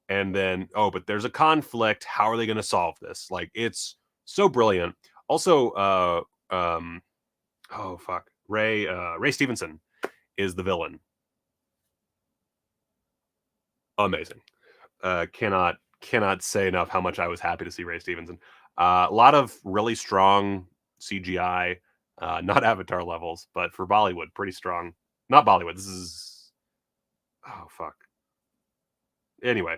[SPEAKER 5] And then, oh, but there's a conflict. How are they gonna solve this? Like, it's so brilliant. Also, oh fuck, Ray Stevenson is the villain. Amazing. Cannot say enough how much I was happy to see Ray Stevenson. A lot of really strong CGI, not Avatar levels, but for Bollywood, pretty strong. Not Bollywood. This is, oh fuck. Anyway,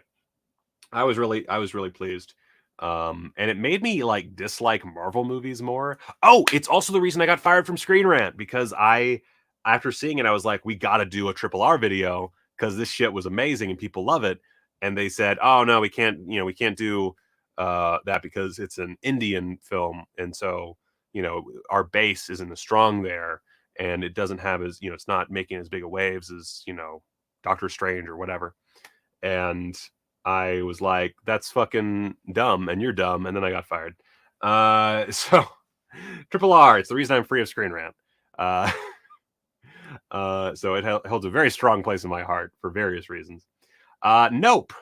[SPEAKER 5] I was really pleased. And it made me like dislike Marvel movies more. Oh, it's also the reason I got fired from Screen Rant, because after seeing it, I was like, we got to do a Triple R video because this shit was amazing and people love it. And they said, oh no, we can't do that because it's an Indian film, and so our base isn't as strong there, and it doesn't have as it's not making as big of waves as Doctor Strange or whatever. And I was like, that's fucking dumb, and you're dumb, and then I got fired. So Triple R, it's the reason I'm free of Screen Rant. So it holds a very strong place in my heart for various reasons. Nope.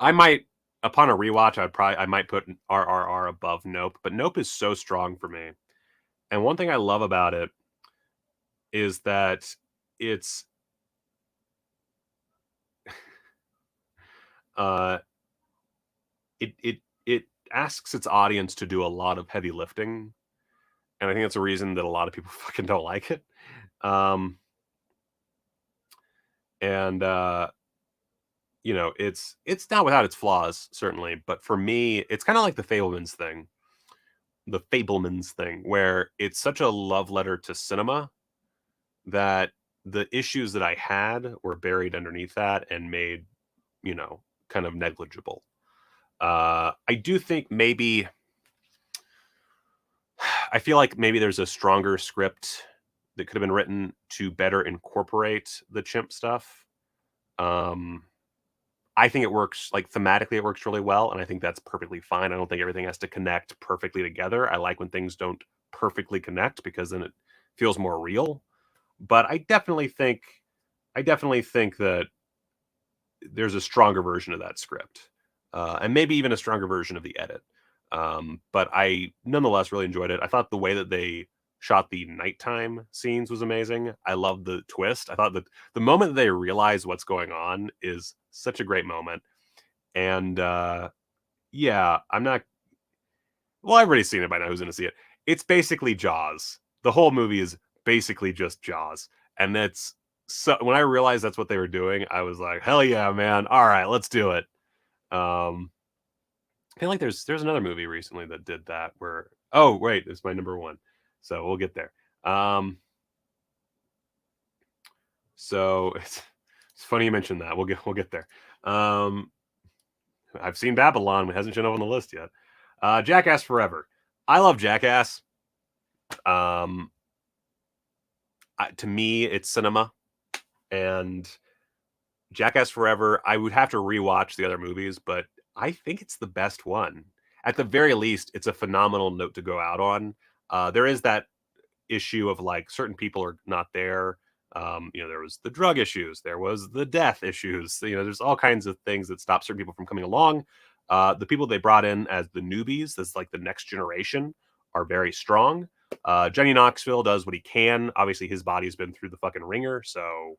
[SPEAKER 5] I might, upon a rewatch, I might put RRR above Nope, but Nope is so strong for me. And one thing I love about it is that it's it asks its audience to do a lot of heavy lifting, and I think that's a reason that a lot of people fucking don't like it. It's not without its flaws, certainly, but for me, it's kind of like the Fablemans thing, where it's such a love letter to cinema that the issues that I had were buried underneath that and made, kind of negligible. I do think I feel like maybe there's a stronger script that could have been written to better incorporate the chimp stuff. I think it works, like, thematically it works really well, and I think that's perfectly fine. I don't think everything has to connect perfectly together. I like when things don't perfectly connect because then it feels more real. But I definitely think that there's a stronger version of that script, and maybe even a stronger version of the edit. But I nonetheless really enjoyed it. I thought the way that they shot the nighttime scenes was amazing. I loved the twist. I thought that the moment that they realize what's going on is such a great moment. And yeah, well, everybody's seen it by now who's going to see it. It's basically Jaws. The whole movie is basically just Jaws. And so when I realized that's what they were doing, I was like, hell yeah, man. All right, let's do it. I feel like there's another movie recently that did that where, oh wait, it's my number one. So we'll get there. So it's funny you mentioned that. We'll get there. I've seen Babylon, but hasn't shown up on the list yet. Jackass Forever. I love Jackass. To me, it's cinema, and Jackass Forever, I would have to rewatch the other movies, but I think it's the best one. At the very least, it's a phenomenal note to go out on. There is that issue of like certain people are not there. There was the drug issues, there was the death issues. There's all kinds of things that stop certain people from coming along. The people they brought in as the newbies, that's like the next generation, are very strong. Johnny Knoxville does what he can. Obviously, his body's been through the fucking ringer, so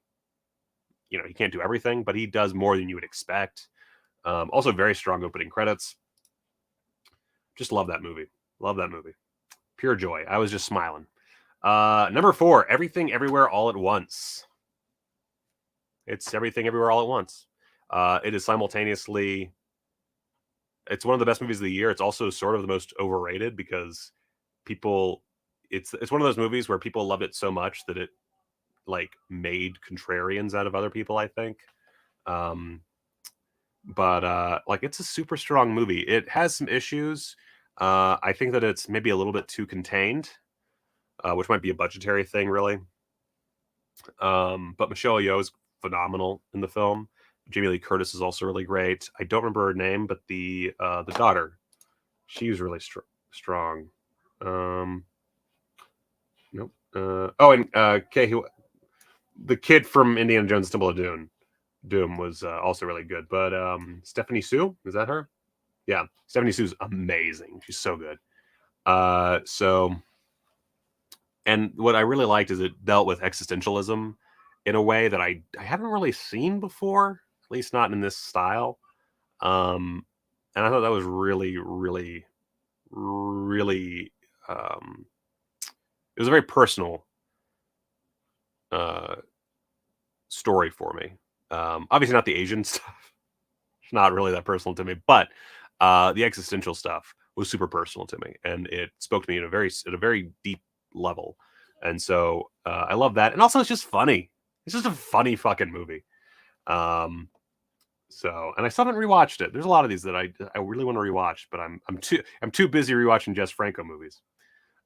[SPEAKER 5] he can't do everything, but he does more than you would expect. Also, very strong opening credits. Just love that movie. Love that movie. Pure joy. I was just smiling. Number 4, Everything Everywhere All at Once. It's Everything Everywhere All at Once. It is simultaneously, it's one of the best movies of the year. It's also sort of the most overrated because it's one of those movies where people loved it so much that it like made contrarians out of other people, I think. But like, it's a super strong movie. It has some issues. I think that it's maybe a little bit too contained, which might be a budgetary thing, really. But Michelle Yeoh is phenomenal in the film. Jamie Lee Curtis is also really great. I don't remember her name, but the daughter, she was really strong. Nope. The kid from Indiana Jones Temple of Doom was also really good. But Stephanie Sue, is that her? Yeah, Stephanie Sue's amazing. She's so good. And what I really liked is it dealt with existentialism in a way that I haven't really seen before, at least not in this style. And I thought that was really, really, really. It was a very personal story for me. Obviously, not the Asian stuff. It's not really that personal to me, but the existential stuff was super personal to me, and it spoke to me at a very deep level. And so I love that, and also it's just funny. It's just a funny fucking movie. And I still haven't rewatched it. There's a lot of these that I really want to rewatch, but I'm too busy rewatching Jess Franco movies.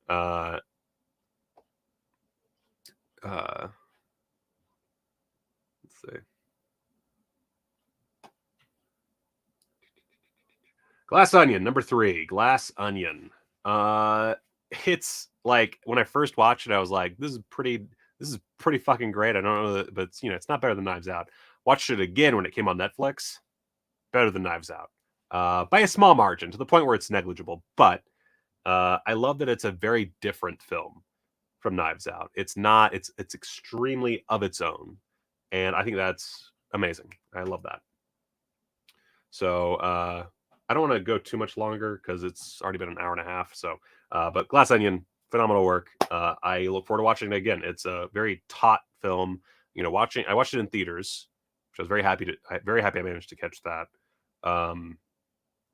[SPEAKER 5] Let's see. Glass Onion, number 3. Glass Onion. It's like when I first watched it, I was like, this is pretty fucking great. I don't know that, but it's not better than Knives Out. Watched it again when it came on Netflix. Better than Knives Out. By a small margin, to the point where it's negligible. But I love that it's a very different film from Knives Out. It's extremely of its own. And I think that's amazing. I love that. So I don't want to go too much longer because it's already been an hour and a half. So, but Glass Onion, phenomenal work. I look forward to watching it again. It's a very taut film. I watched it in theaters, which I was very happy I managed to catch that.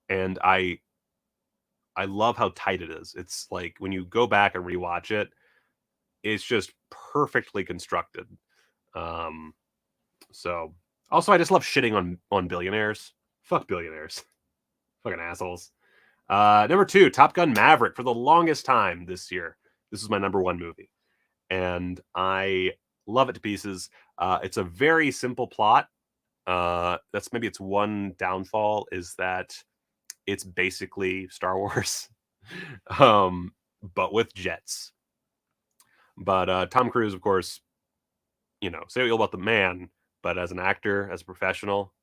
[SPEAKER 5] And I love how tight it is. It's like when you go back and rewatch it, it's just perfectly constructed. So also I just love shitting on billionaires. Fuck billionaires. Fucking assholes. Number 2, Top Gun Maverick. For the longest time this year, this is my number 1 movie. And I love it to pieces. It's a very simple plot. That's maybe its one downfall, is that it's basically Star Wars, but with jets. But Tom Cruise, of course, say what you'll about the man, but as an actor, as a professional,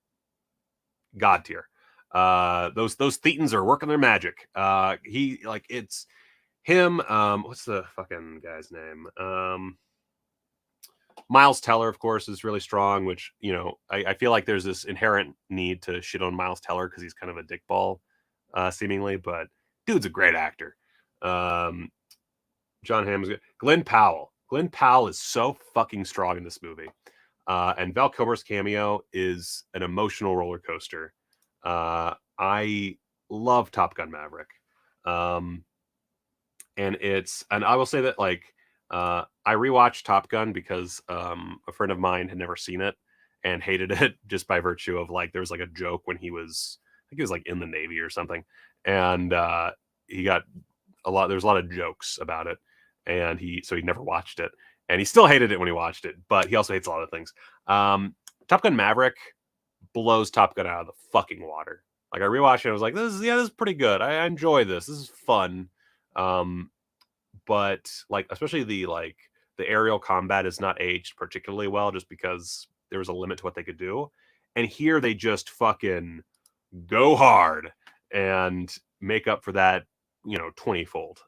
[SPEAKER 5] god tier. Those Thetans are working their magic. It's him. What's the fucking guy's name? Miles Teller, of course, is really strong. Which I feel like there's this inherent need to shit on Miles Teller because he's kind of a dickball, seemingly. But dude's a great actor. John Hamm's good. Glenn Powell. Glenn Powell is so fucking strong in this movie. And Val Kilmer's cameo is an emotional roller coaster. I love Top Gun Maverick. And I will say that I rewatched Top Gun because a friend of mine had never seen it and hated it just by virtue of there was a joke when I think he was in the Navy or something. And he got there's a lot of jokes about it. And he never watched it. And he still hated it when he watched it, but he also hates a lot of things. Top Gun Maverick blows Top Gun out of the fucking water. I rewatched it, I was like, this is pretty good. I enjoy this. This is fun. But especially the aerial combat is not aged particularly well, just because there was a limit to what they could do. And here they just fucking go hard and make up for that, 20-fold.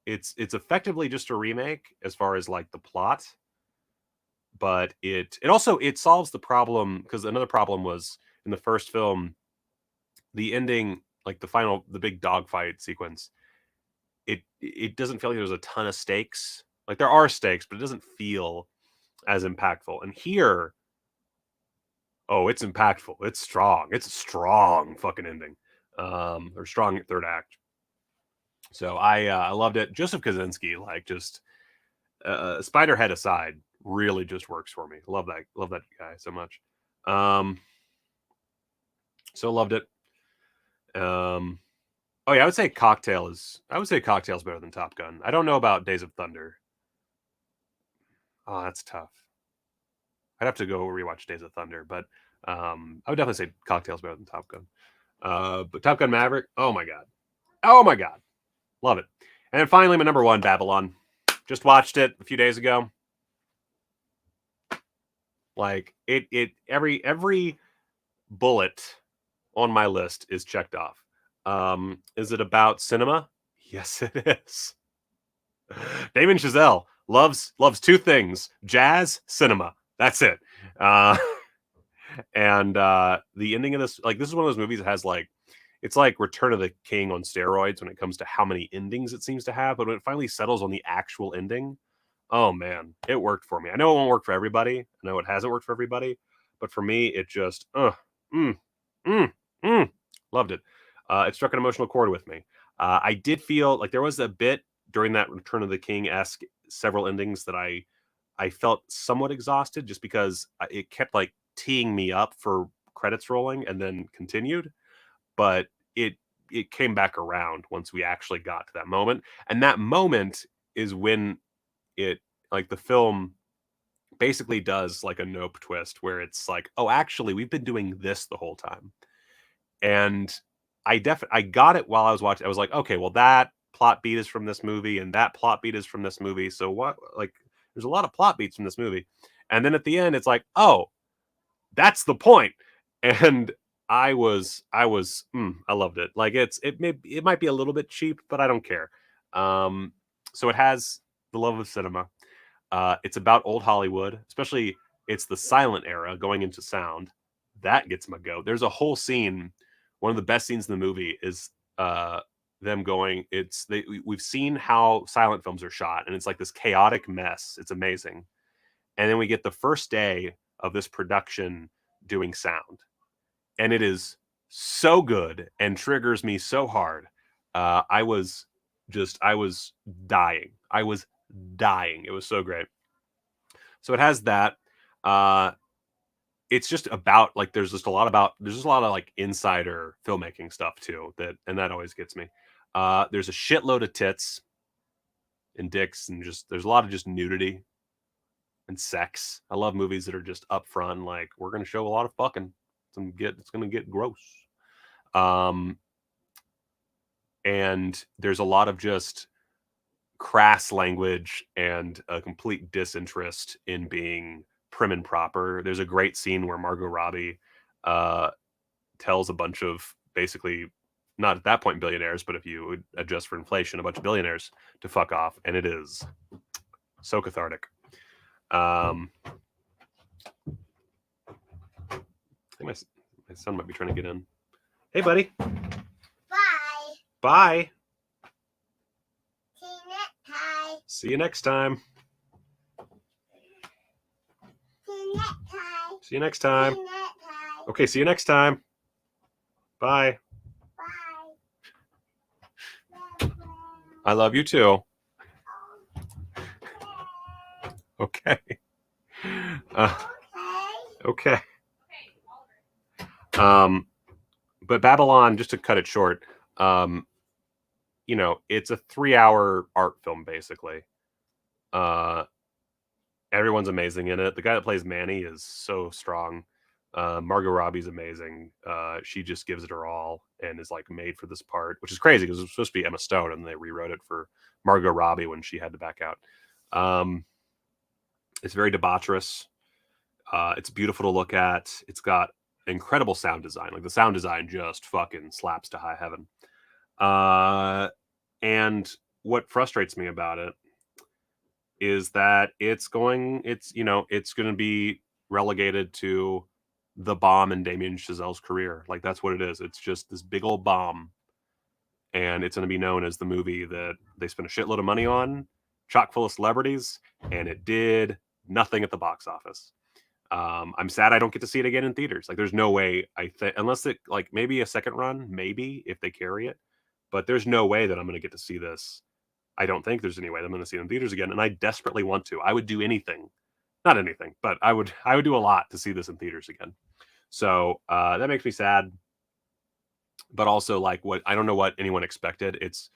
[SPEAKER 5] It's effectively just a remake as far as the plot, but it solves the problem, because another problem was in the first film, the ending, the big dogfight sequence, it doesn't feel like there's a ton of stakes. There are stakes, but it doesn't feel as impactful. And here, it's impactful. It's strong. It's a strong fucking ending, or strong third act. So I loved it. Joseph Kosinski, just Spiderhead aside, really just works for me. Love that guy so much. So loved it. Oh yeah, I would say Cocktail's better than Top Gun. I don't know about Days of Thunder. Oh, that's tough. I'd have to go rewatch Days of Thunder, but I would definitely say Cocktail's better than Top Gun. But Top Gun Maverick, oh my god, love it. And finally, my number one, Babylon. Just watched it a few days ago. Like every bullet on my list is checked off. Is it about cinema? Yes, it is. Damien Chazelle loves two things: jazz, cinema. That's it. And the ending of this, like, this is one of those movies that has like, it's like Return of the King on steroids when it comes to how many endings it seems to have. But when it finally settles on the actual ending, oh man, it worked for me. I know it won't work for everybody. I know it hasn't worked for everybody, but for me, it just loved it. It struck an emotional chord with me. I did feel like there was a bit during that Return of the King-esque several endings that I felt somewhat exhausted, just because it kept like teeing me up for credits rolling and then continued. But it came back around once we actually got to that moment, and that moment is when it, like, the film basically does like a Nope twist where it's like, oh, actually we've been doing this the whole time. And I got it while I was watching. I was like, okay, well, that plot beat is from this movie and that plot beat is from this movie, so what, like, there's a lot of plot beats from this movie. And then at the end it's like, oh, that's the point. And I loved it. Like, it might be a little bit cheap, but I don't care. So it has the love of cinema. It's about old Hollywood, especially it's the silent era going into sound. That gets my goat. There's a whole scene. One of the best scenes in the movie is them going. We've seen how silent films are shot, and it's like this chaotic mess. It's amazing. And then we get the first day of this production doing sound, and it is so good and triggers me so hard. I was dying. I was dying. It was so great. So it has that. It's just about, like, there's just a lot of like insider filmmaking stuff too, that always gets me. There's a shitload of tits and dicks, and just there's a lot of just nudity and sex. I love movies that are just upfront, like, we're gonna show a lot of fucking. It's gonna get gross. And there's a lot of just crass language and a complete disinterest in being prim and proper. There's a great scene where Margot Robbie tells a bunch of, basically, not at that point billionaires, but if you would adjust for inflation, a bunch of billionaires to fuck off, and it is so cathartic. I think my son might be trying to get in. Hey, buddy.
[SPEAKER 6] Bye.
[SPEAKER 5] Bye.
[SPEAKER 6] See you next time.
[SPEAKER 5] See you next time.
[SPEAKER 6] See you next time.
[SPEAKER 5] See you next time.
[SPEAKER 6] See you next time.
[SPEAKER 5] Okay, see you next time. Bye.
[SPEAKER 6] Bye.
[SPEAKER 5] I love you too. Okay. Okay. But Babylon, just to cut it short, it's a 3-hour art film, basically. Everyone's amazing in it. The guy that plays Manny is so strong. Margot Robbie's amazing. She just gives it her all and is like made for this part, which is crazy because it was supposed to be Emma Stone and they rewrote it for Margot Robbie when she had to back out. It's very debaucherous. It's beautiful to look at. It's got incredible sound design. Like, the sound design just fucking slaps to high heaven. And what frustrates me about it is that it's going to be relegated to the bomb in Damien Chazelle's career. Like, that's what it is. It's just this big old bomb, and it's going to be known as the movie that they spent a shitload of money on, chock full of celebrities, and it did nothing at the box office. I'm sad I don't get to see it again in theaters. Like, there's no way, unless it, like, maybe a second run, maybe, if they carry it, but there's no way that I'm going to get to see this. I don't think there's any way that I'm going to see it in theaters again, and I desperately want to. I would do anything, not anything, but I would do a lot to see this in theaters again. So that makes me sad. But also, like, I don't know what anyone expected. It's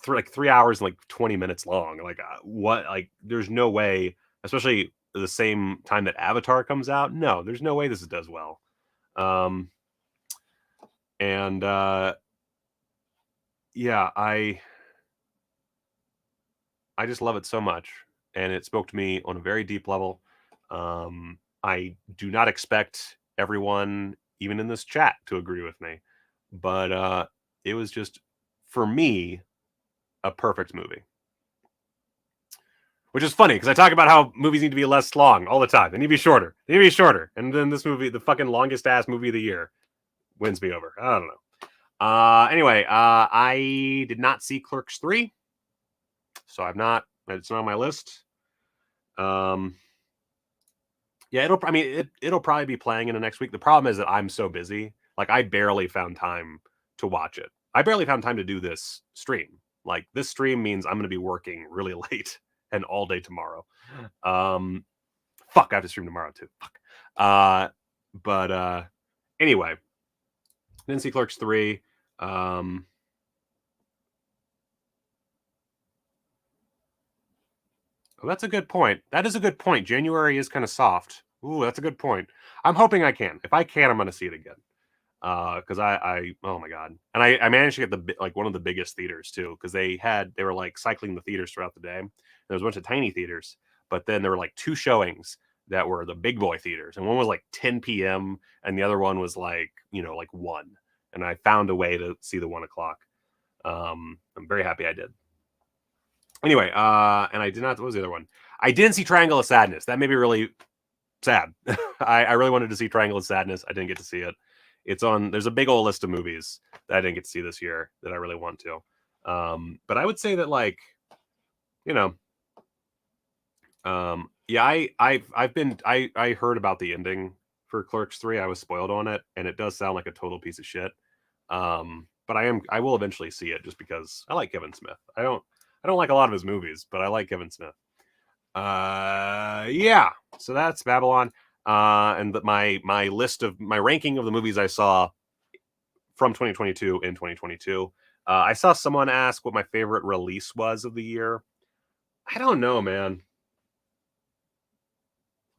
[SPEAKER 5] like 3 hours and like 20 minutes long. Like, there's no way, especially the same time that Avatar comes out. No, there's no way this does well. Yeah, I just love it so much, and it spoke to me on a very deep level. I do not expect everyone, even in this chat, to agree with me, but it was just, for me, a perfect movie. Which is funny because I talk about how movies need to be less long all the time. They need to be shorter. They need to be shorter. And then this movie, the fucking longest ass movie of the year, wins me over. I don't know. Anyway, I did not see Clerks 3, so it's not on my list. Yeah, it'll probably be playing in the next week. The problem is that I'm so busy. Like, I barely found time to watch it. I barely found time to do this stream. Like, this stream means I'm going to be working really late and all day tomorrow. Fuck, I have to stream tomorrow too. Fuck. But anyway, didn't see Clerks 3. Oh, that's a good point. That is a good point. January is kind of soft. Ooh, that's a good point. I'm hoping I can. If I can, I'm going to see it again. Because I oh my god, and I managed to get one of the biggest theaters too, because they were like cycling the theaters throughout the day. There was a bunch of tiny theaters, but then there were like 2 showings that were the big boy theaters, and one was like 10 p.m. and the other one was like 1, and I found a way to see the 1 o'clock. I'm very happy I did. Anyway, and I did not. What was the other one? I didn't see Triangle of Sadness. That made me really sad. I really wanted to see Triangle of Sadness. I didn't get to see it. There's a big old list of movies that I didn't get to see this year that I really want to. But I would say that, like, yeah, I heard about the ending for Clerks 3. I was spoiled on it, and it does sound like a total piece of shit. But I will eventually see it just because I like Kevin Smith. I don't like a lot of his movies, but I like Kevin Smith. Yeah. So that's Babylon. And my ranking of the movies I saw from 2022 in 2022. I saw someone ask what my favorite release was of the year. I don't know, man.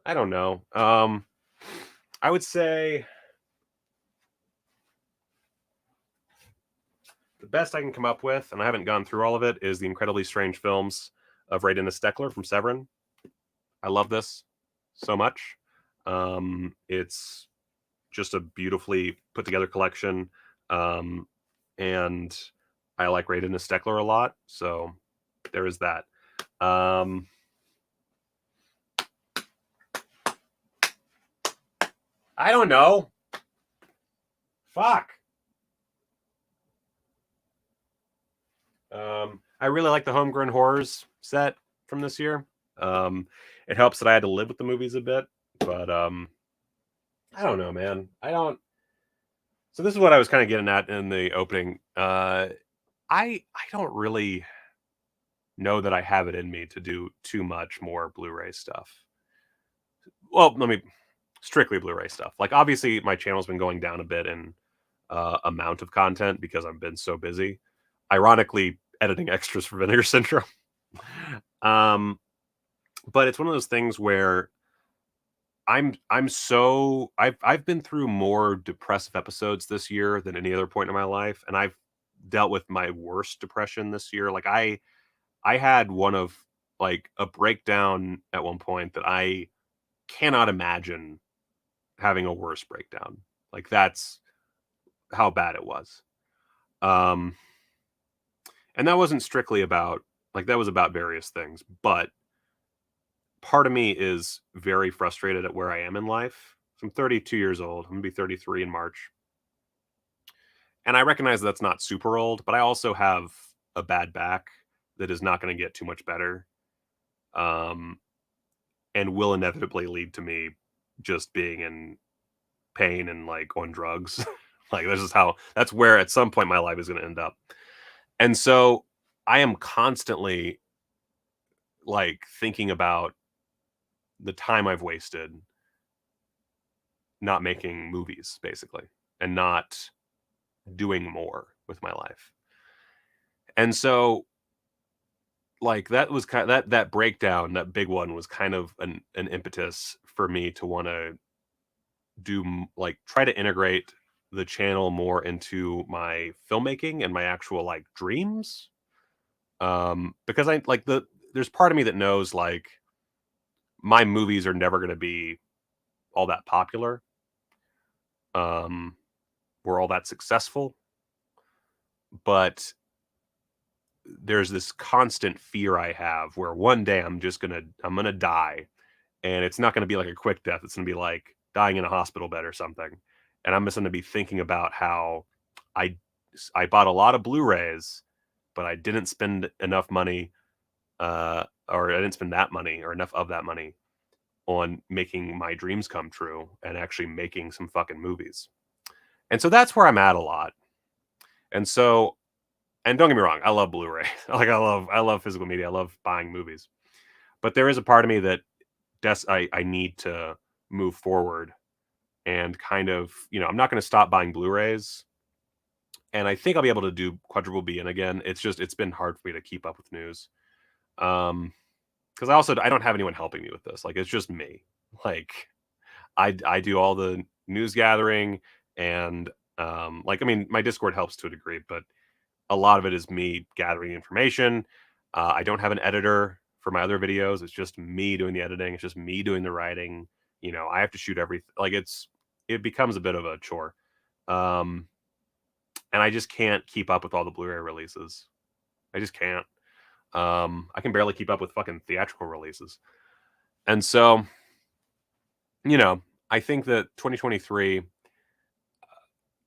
[SPEAKER 5] I don't know. I would say the best I can come up with, and I haven't gone through all of it, is The Incredibly Strange Films of Ray Dennis Steckler from Severin. I love this so much. It's just a beautifully put together collection. And I like Ray Dennis Steckler a lot. So there is that. I don't know. Fuck. I really like the Homegrown Horrors set from this year. It helps that I had to live with the movies a bit, but I don't know, man. So this is what I was kind of getting at in the opening. I don't really know that I have it in me to do too much more Blu-ray stuff. Well, strictly Blu-ray stuff. Like, obviously my channel's been going down a bit in amount of content because I've been so busy. Ironically, editing extras for Vinegar Syndrome. But it's one of those things where I've been through more depressive episodes this year than any other point in my life, and I've dealt with my worst depression this year. Like, I had one of, like, a breakdown at one point that I cannot imagine having a worse breakdown. Like, that's how bad it was. And that wasn't strictly about, like, that was about various things, but part of me is very frustrated at where I am in life. So I'm 32 years old. I'm going to be 33 in March. And I recognize that's not super old, but I also have a bad back that is not going to get too much better. And will inevitably lead to me just being in pain and, like, on drugs. Like, that's where at some point my life is going to end up. And so I am constantly, like, thinking about the time I've wasted not making movies, basically, and not doing more with my life. And so, like, that was kind of that breakdown, that big one, was kind of an impetus for me to want to try to integrate the channel more into my filmmaking and my actual, like, dreams. Because I like there's part of me that knows like my movies are never going to be all that popular, or all that successful, but there's this constant fear I have where one day I'm gonna die, and it's not gonna be like a quick death. It's gonna be like dying in a hospital bed or something, and I'm just gonna be thinking about how I I bought a lot of Blu-rays, but I didn't spend enough money, or I didn't spend that money or enough of that money on making my dreams come true and actually making some fucking movies. And so that's where I'm at a lot. And so, and don't get me wrong, I love Blu-ray. Like I love physical media. I love buying movies. But there is a part of me that I need to move forward and kind of, I'm not going to stop buying Blu-rays. And I think I'll be able to do Quadruple B. And again, it's been hard for me to keep up with news. Because I don't have anyone helping me with this. Like, it's just me. Like, I do all the news gathering, and my Discord helps to a degree, but a lot of it is me gathering information. I don't have an editor for my other videos. It's just me doing the editing. It's just me doing the writing. I have to shoot everything. Like, it becomes a bit of a chore. And I just can't keep up with all the Blu-ray releases. I just can't. I can barely keep up with fucking theatrical releases. And so, I think that 2023,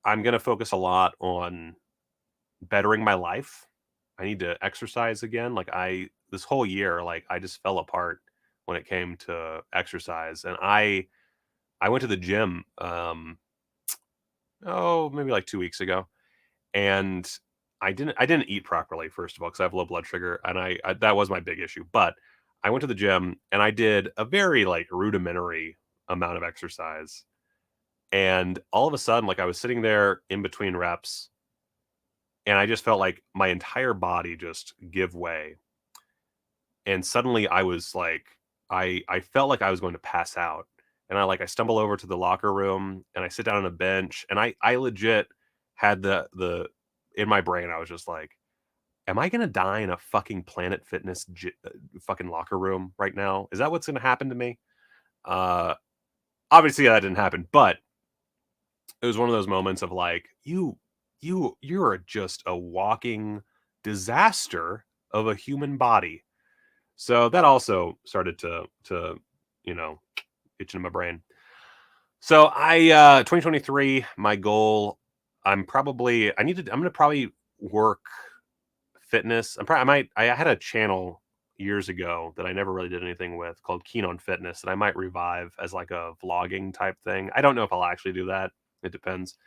[SPEAKER 5] I'm going to focus a lot on bettering my life. I need to exercise again. Like this whole year, like I just fell apart when it came to exercise. And I went to the gym, maybe like 2 weeks ago, and I didn't eat properly, first of all, because I have low blood sugar, and I that was my big issue. But I went to the gym and I did a very like rudimentary amount of exercise, and all of a sudden, like I was sitting there in between reps, and I just felt like my entire body just give way, and suddenly I was like, I felt like I was going to pass out, and I stumble over to the locker room and I sit down on a bench, and I legit had the in my brain, I was just like, am I gonna die in a fucking Planet Fitness fucking locker room right now? Is that what's gonna happen to me? Obviously that didn't happen, but it was one of those moments of like, you're just a walking disaster of a human body. So that also started to itch in my brain. So 2023, my goal, I'm gonna probably work fitness. I had a channel years ago that I never really did anything with called Keen on Fitness that I might revive as like a vlogging type thing. I don't know if I'll actually do that. It depends.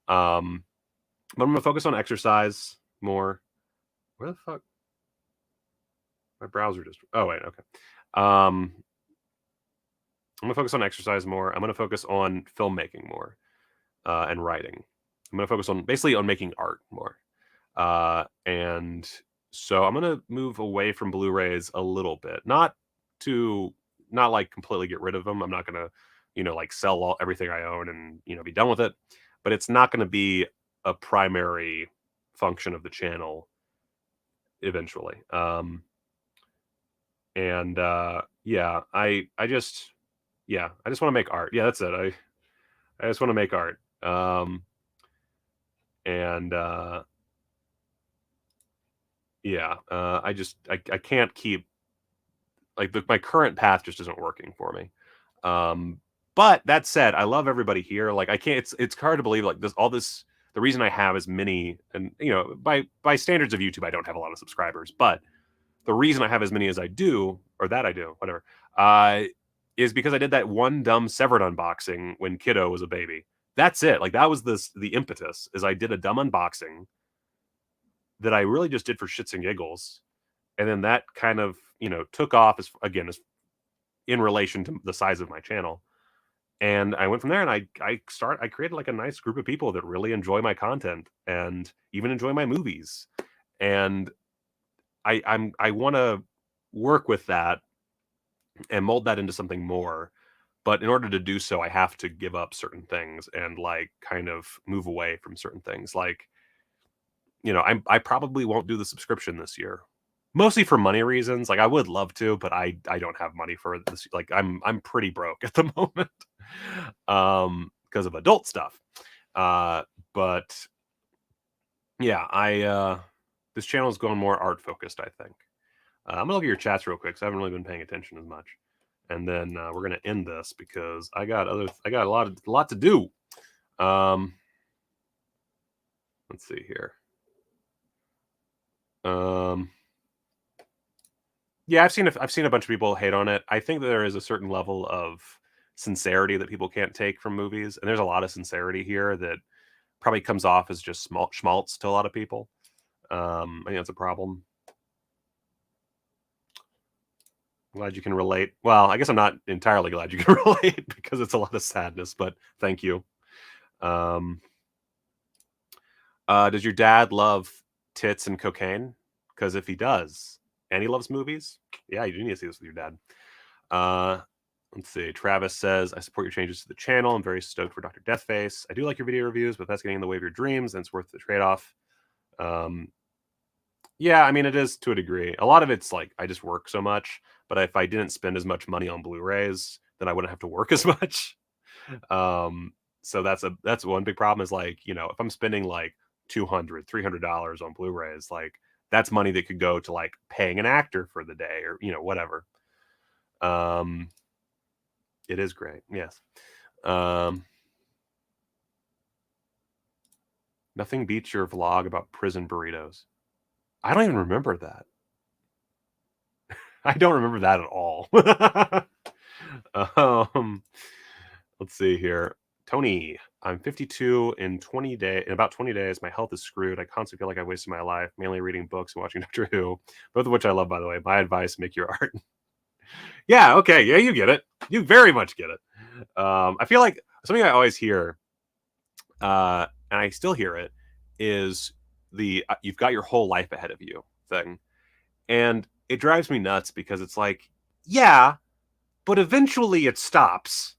[SPEAKER 5] But I'm gonna focus on exercise more. Where the fuck? My browser just. Oh wait, okay. I'm gonna focus on exercise more. I'm gonna focus on filmmaking more, and writing. I'm gonna focus on making art more. And so I'm gonna move away from Blu-rays a little bit, not like completely get rid of them. I'm not gonna, like sell everything I own and be done with it. But it's not gonna be a primary function of the channel eventually. Yeah, I just want to make art. Yeah, that's it. I just want to make art. I can't keep like my current path just isn't working for me. But that said, I love everybody here. Like I can't. It's hard to believe like the reason I have as many, and by standards of YouTube, I don't have a lot of subscribers, but the reason I have as many as I do, or that I do, whatever, is because I did that one dumb Severed unboxing when Kiddo was a baby. That's it. Like that was the impetus. Is I did a dumb unboxing that I really just did for shits and giggles, and then that kind of took off as in relation to the size of my channel. And I went from there, and I created like a nice group of people that really enjoy my content and even enjoy my movies. And I want to work with that and mold that into something more. But in order to do so, I have to give up certain things and like kind of move away from certain things. Like, I probably won't do the subscription this year. mostly for money reasons. Like I would love to, but I don't have money for this. Like I'm pretty broke at the moment, because of adult stuff. But yeah, this channel is going more art focused, I think. I'm gonna look at your chats real quick, 'cause I haven't really been paying attention as much. And then we're gonna end this because I got a lot to do. Let's see here. Yeah, I've seen a bunch of people hate on it. I think that there is a certain level of sincerity that people can't take from movies, and there's a lot of sincerity here that probably comes off as just schmaltz to a lot of people. I think that's a problem. Glad you can relate. Well, I guess I'm not entirely glad you can relate because it's a lot of sadness, but thank you. Does your dad love tits and cocaine? Because if he does, and he loves movies, yeah, you do need to see this with your dad. Let's see. Travis says, I support your changes to the channel. I'm very stoked for Dr. Deathface. I do like your video reviews, but that's getting in the way of your dreams, and it's worth the trade-off. Yeah, I mean, it is to a degree. A lot of it's like I just work so much, but if I didn't spend as much money on Blu-rays, then I wouldn't have to work as much. So that's one big problem is like, if I'm spending like $200-$300 on Blu-rays, like that's money that could go to like paying an actor for the day or whatever. It is great, yes. Nothing beats your vlog about prison burritos. I don't even remember that. I don't remember that at all. Let's see here. Tony, I'm 52 in about 20 days. My health is screwed. I constantly feel like I wasted my life, mainly reading books and watching Doctor Who, both of which I love, by the way. My advice, make your art. Yeah, okay. Yeah, you get it. You very much get it. I feel like something I always hear, and I still hear it, is the you've got your whole life ahead of you thing. And it drives me nuts because it's like, yeah, but eventually it stops.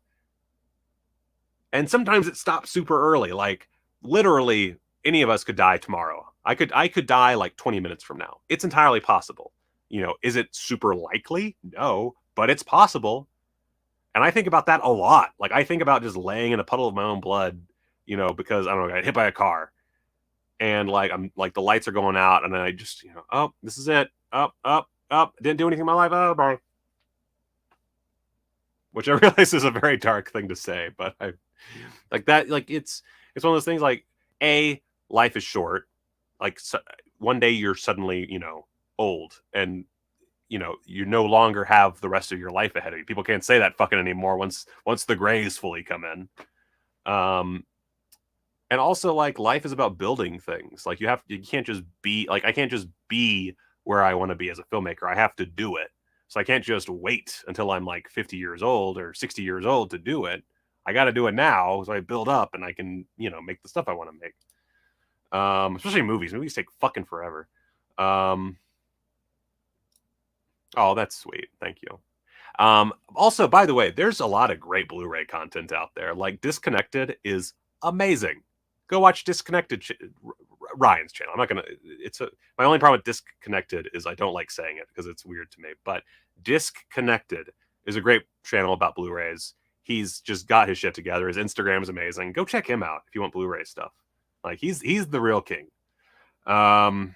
[SPEAKER 5] And sometimes it stops super early. Like literally any of us could die tomorrow. I could die like 20 minutes from now. It's entirely possible. Is it super likely? No, but it's possible. And I think about that a lot. Like I think about just laying in a puddle of my own blood, because I don't know, I got hit by a car. And like I'm like the lights are going out and then I just, oh, this is it. Up, didn't do anything in my life. Oh, bye. Which I realize is a very dark thing to say, but I like that. Like it's one of those things. Like life is short. Like one day you're suddenly old, and you no longer have the rest of your life ahead of you. People can't say that fucking anymore once the grays fully come in. And also like life is about building things. Like you can't just be like I can't just be where I want to be as a filmmaker. I have to do it. So I can't just wait until I'm like 50 years old or 60 years old to do it. I got to do it now so I build up and I can, make the stuff I want to make. Especially movies. Movies take fucking forever. Oh, that's sweet. Thank you. Also, by the way, there's a lot of great Blu-ray content out there. Like Disconnected is amazing. Go watch Disconnected. Ryan's channel. I'm not gonna. My only problem with Disconnected is I don't like saying it because it's weird to me. But Disconnected is a great channel about Blu-rays. He's just got his shit together. His Instagram is amazing. Go check him out if you want Blu-ray stuff. Like he's the real king. Any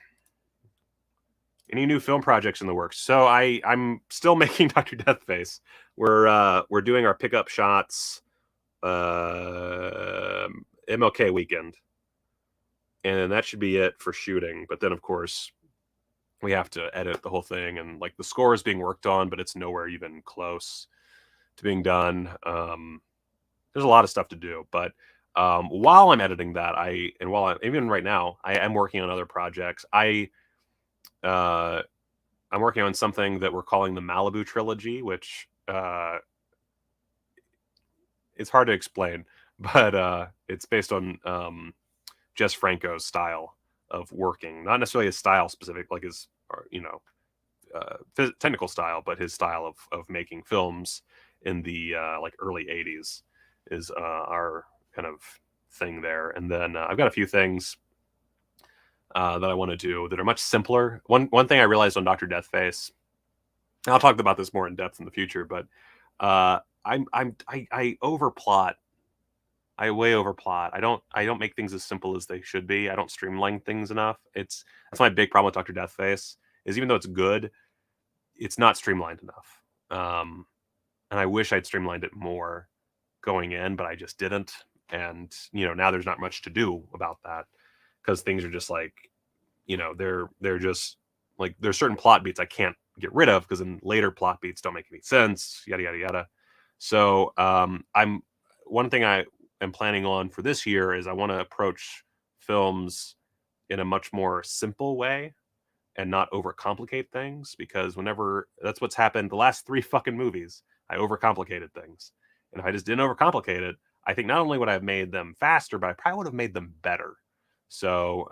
[SPEAKER 5] new film projects in the works? So I'm still making Dr. Deathface. We're doing our pickup shots. MLK weekend. And that should be it for shooting. But then, of course, we have to edit the whole thing. And, like, the score is being worked on, but it's nowhere even close to being done. There's a lot of stuff to do. But while I'm editing that, even right now, I am working on other projects. I'm working on something that we're calling the Malibu Trilogy, which it's hard to explain. But it's based on... Jess Franco's style of working, not necessarily his style specific, like his, technical style, but his style of making films in the like early 80s is our kind of thing there. And then I've got a few things that I want to do that are much simpler. One thing I realized on Dr. Deathface, and I'll talk about this more in depth in the future, but I overplot. I way overplot. I don't make things as simple as they should be. I don't streamline things enough. That's my big problem with Dr. Deathface, is even though it's good, it's not streamlined enough. And I wish I'd streamlined it more going in, but I just didn't. And now there's not much to do about that, because things are just like, they're just like, there's certain plot beats I can't get rid of because then later plot beats don't make any sense, yada yada yada. So one thing I am planning on for this year is I want to approach films in a much more simple way and not overcomplicate things, because that's what's happened the last 3 fucking movies. I overcomplicated things. And if I just didn't overcomplicate it, I think not only would I have made them faster, but I probably would have made them better. So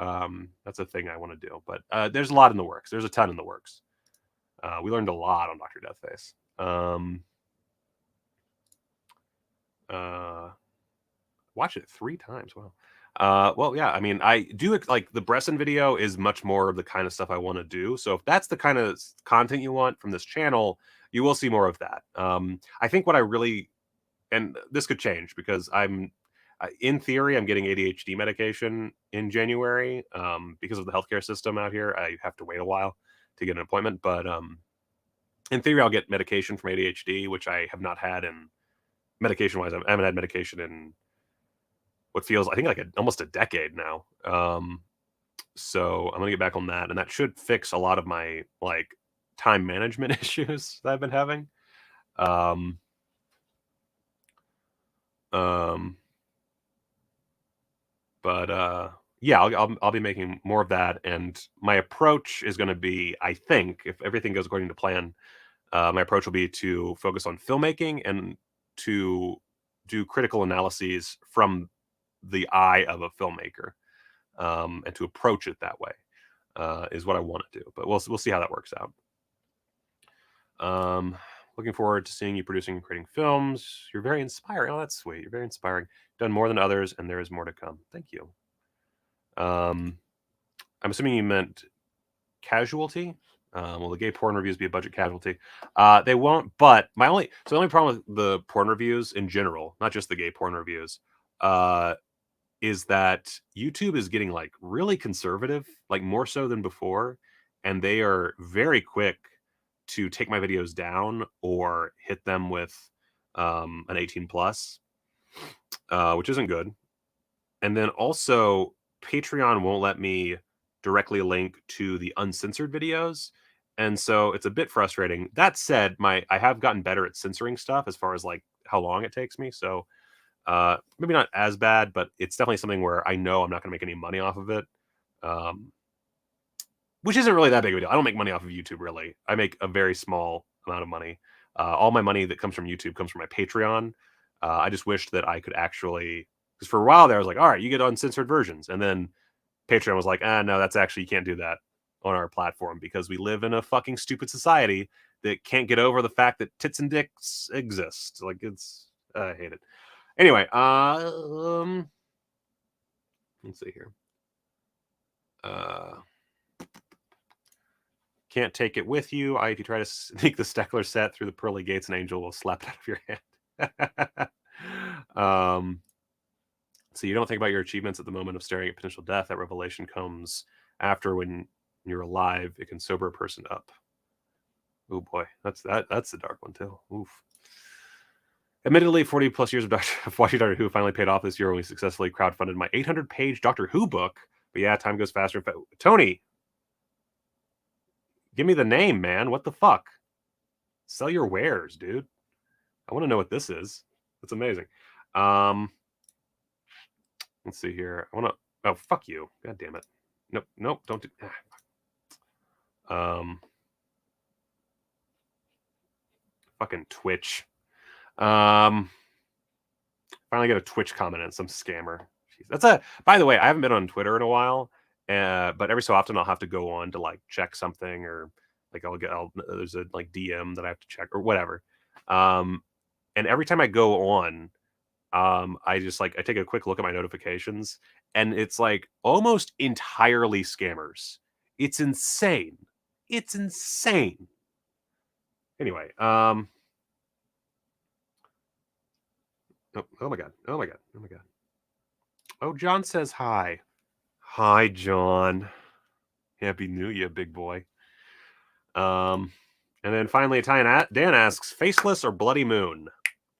[SPEAKER 5] that's a thing I want to do. But there's a lot in the works. There's a ton in the works. We learned a lot on Dr. Deathface. Watch it 3 times. Wow. Well, yeah. I mean, I do like the Bresson video is much more of the kind of stuff I want to do. So if that's the kind of content you want from this channel, you will see more of that. I think what I really, and this could change because in theory, I'm getting ADHD medication in January because of the healthcare system out here. I have to wait a while to get an appointment, but in theory, I'll get medication from ADHD, which I have not had in medication-wise. I haven't had medication in what feels, I think, like almost a decade now. So I'm gonna get back on that, and that should fix a lot of my like time management issues that I've been having. But yeah, I'll be making more of that, and my approach is going to be, I think, if everything goes according to plan, my approach will be to focus on filmmaking and to do critical analyses from the eye of a filmmaker, and to approach it that way is what I want to do. But we'll see how that works out. Looking forward to seeing you producing and creating films. You're very inspiring. Oh, that's sweet. You're very inspiring. Done more than others, and there is more to come. Thank you. I'm assuming you meant casualty. Will the gay porn reviews be a budget casualty? They won't. But the only problem with the porn reviews in general, not just the gay porn reviews, is that YouTube is getting like really conservative, like more so than before, and they are very quick to take my videos down or hit them with an 18 plus, which isn't good. And then also Patreon won't let me directly link to the uncensored videos, and so it's a bit frustrating. That said, I have gotten better at censoring stuff as far as like how long it takes me, so maybe not as bad, but it's definitely something where I know I'm not going to make any money off of it, which isn't really that big of a deal. I don't make money off of YouTube, really. I make a very small amount of money. All my money that comes from YouTube comes from my Patreon. I just wished that I could actually, because for a while there I was like, all right, you get uncensored versions, and then Patreon was like, no, that's actually, you can't do that on our platform because we live in a fucking stupid society that can't get over the fact that tits and dicks exist. Like, I hate it. Anyway, let's see here. Can't take it with you. If you try to sneak the Steckler set through the pearly gates, an angel will slap it out of your hand. So you don't think about your achievements at the moment of staring at potential death. That revelation comes after, when you're alive. It can sober a person up. Oh boy, that's the dark one too. Oof. Admittedly, 40 plus years of watching Doctor Who finally paid off this year when we successfully crowdfunded my 800-page Doctor Who book. But yeah, time goes faster. Tony, give me the name, man. What the fuck? Sell your wares, dude. I want to know what this is. That's amazing. Let's see here. I want to. Oh, fuck you. God damn it. Nope. Don't do. Fucking Twitch. Finally get a Twitch comment on some scammer. Jeez. By the way, I haven't been on Twitter in a while, but every so often I'll have to go on to like check something, or like there's a like DM that I have to check or whatever. And every time I go on, I just like I take a quick look at my notifications, and it's like almost entirely scammers. It's insane. It's insane. Anyway, oh my god. Oh my god. Oh my god. Oh, John says hi. Hi, John. Happy New Year, big boy. And then finally, Italian Dan asks, faceless or Bloody Moon?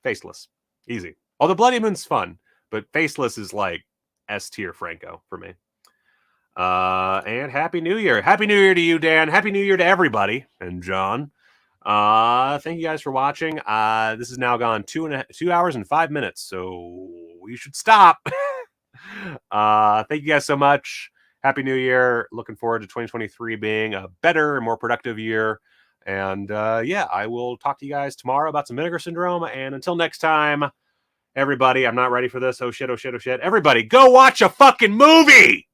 [SPEAKER 5] Faceless. Easy. Although Bloody Moon's fun, but faceless is like S tier Franco for me. And Happy New Year. Happy New Year to you, Dan. Happy New Year to everybody. And John. Thank you guys for watching. This has now gone 2 hours and 5 minutes, so you should stop. Thank you guys so much. Happy New Year. Looking forward to 2023 being a better and more productive year. And yeah, I will talk to you guys tomorrow about some Vinegar Syndrome. And until next time, everybody, I'm not ready for this. Oh shit, oh shit, oh shit. Everybody, go watch a fucking movie!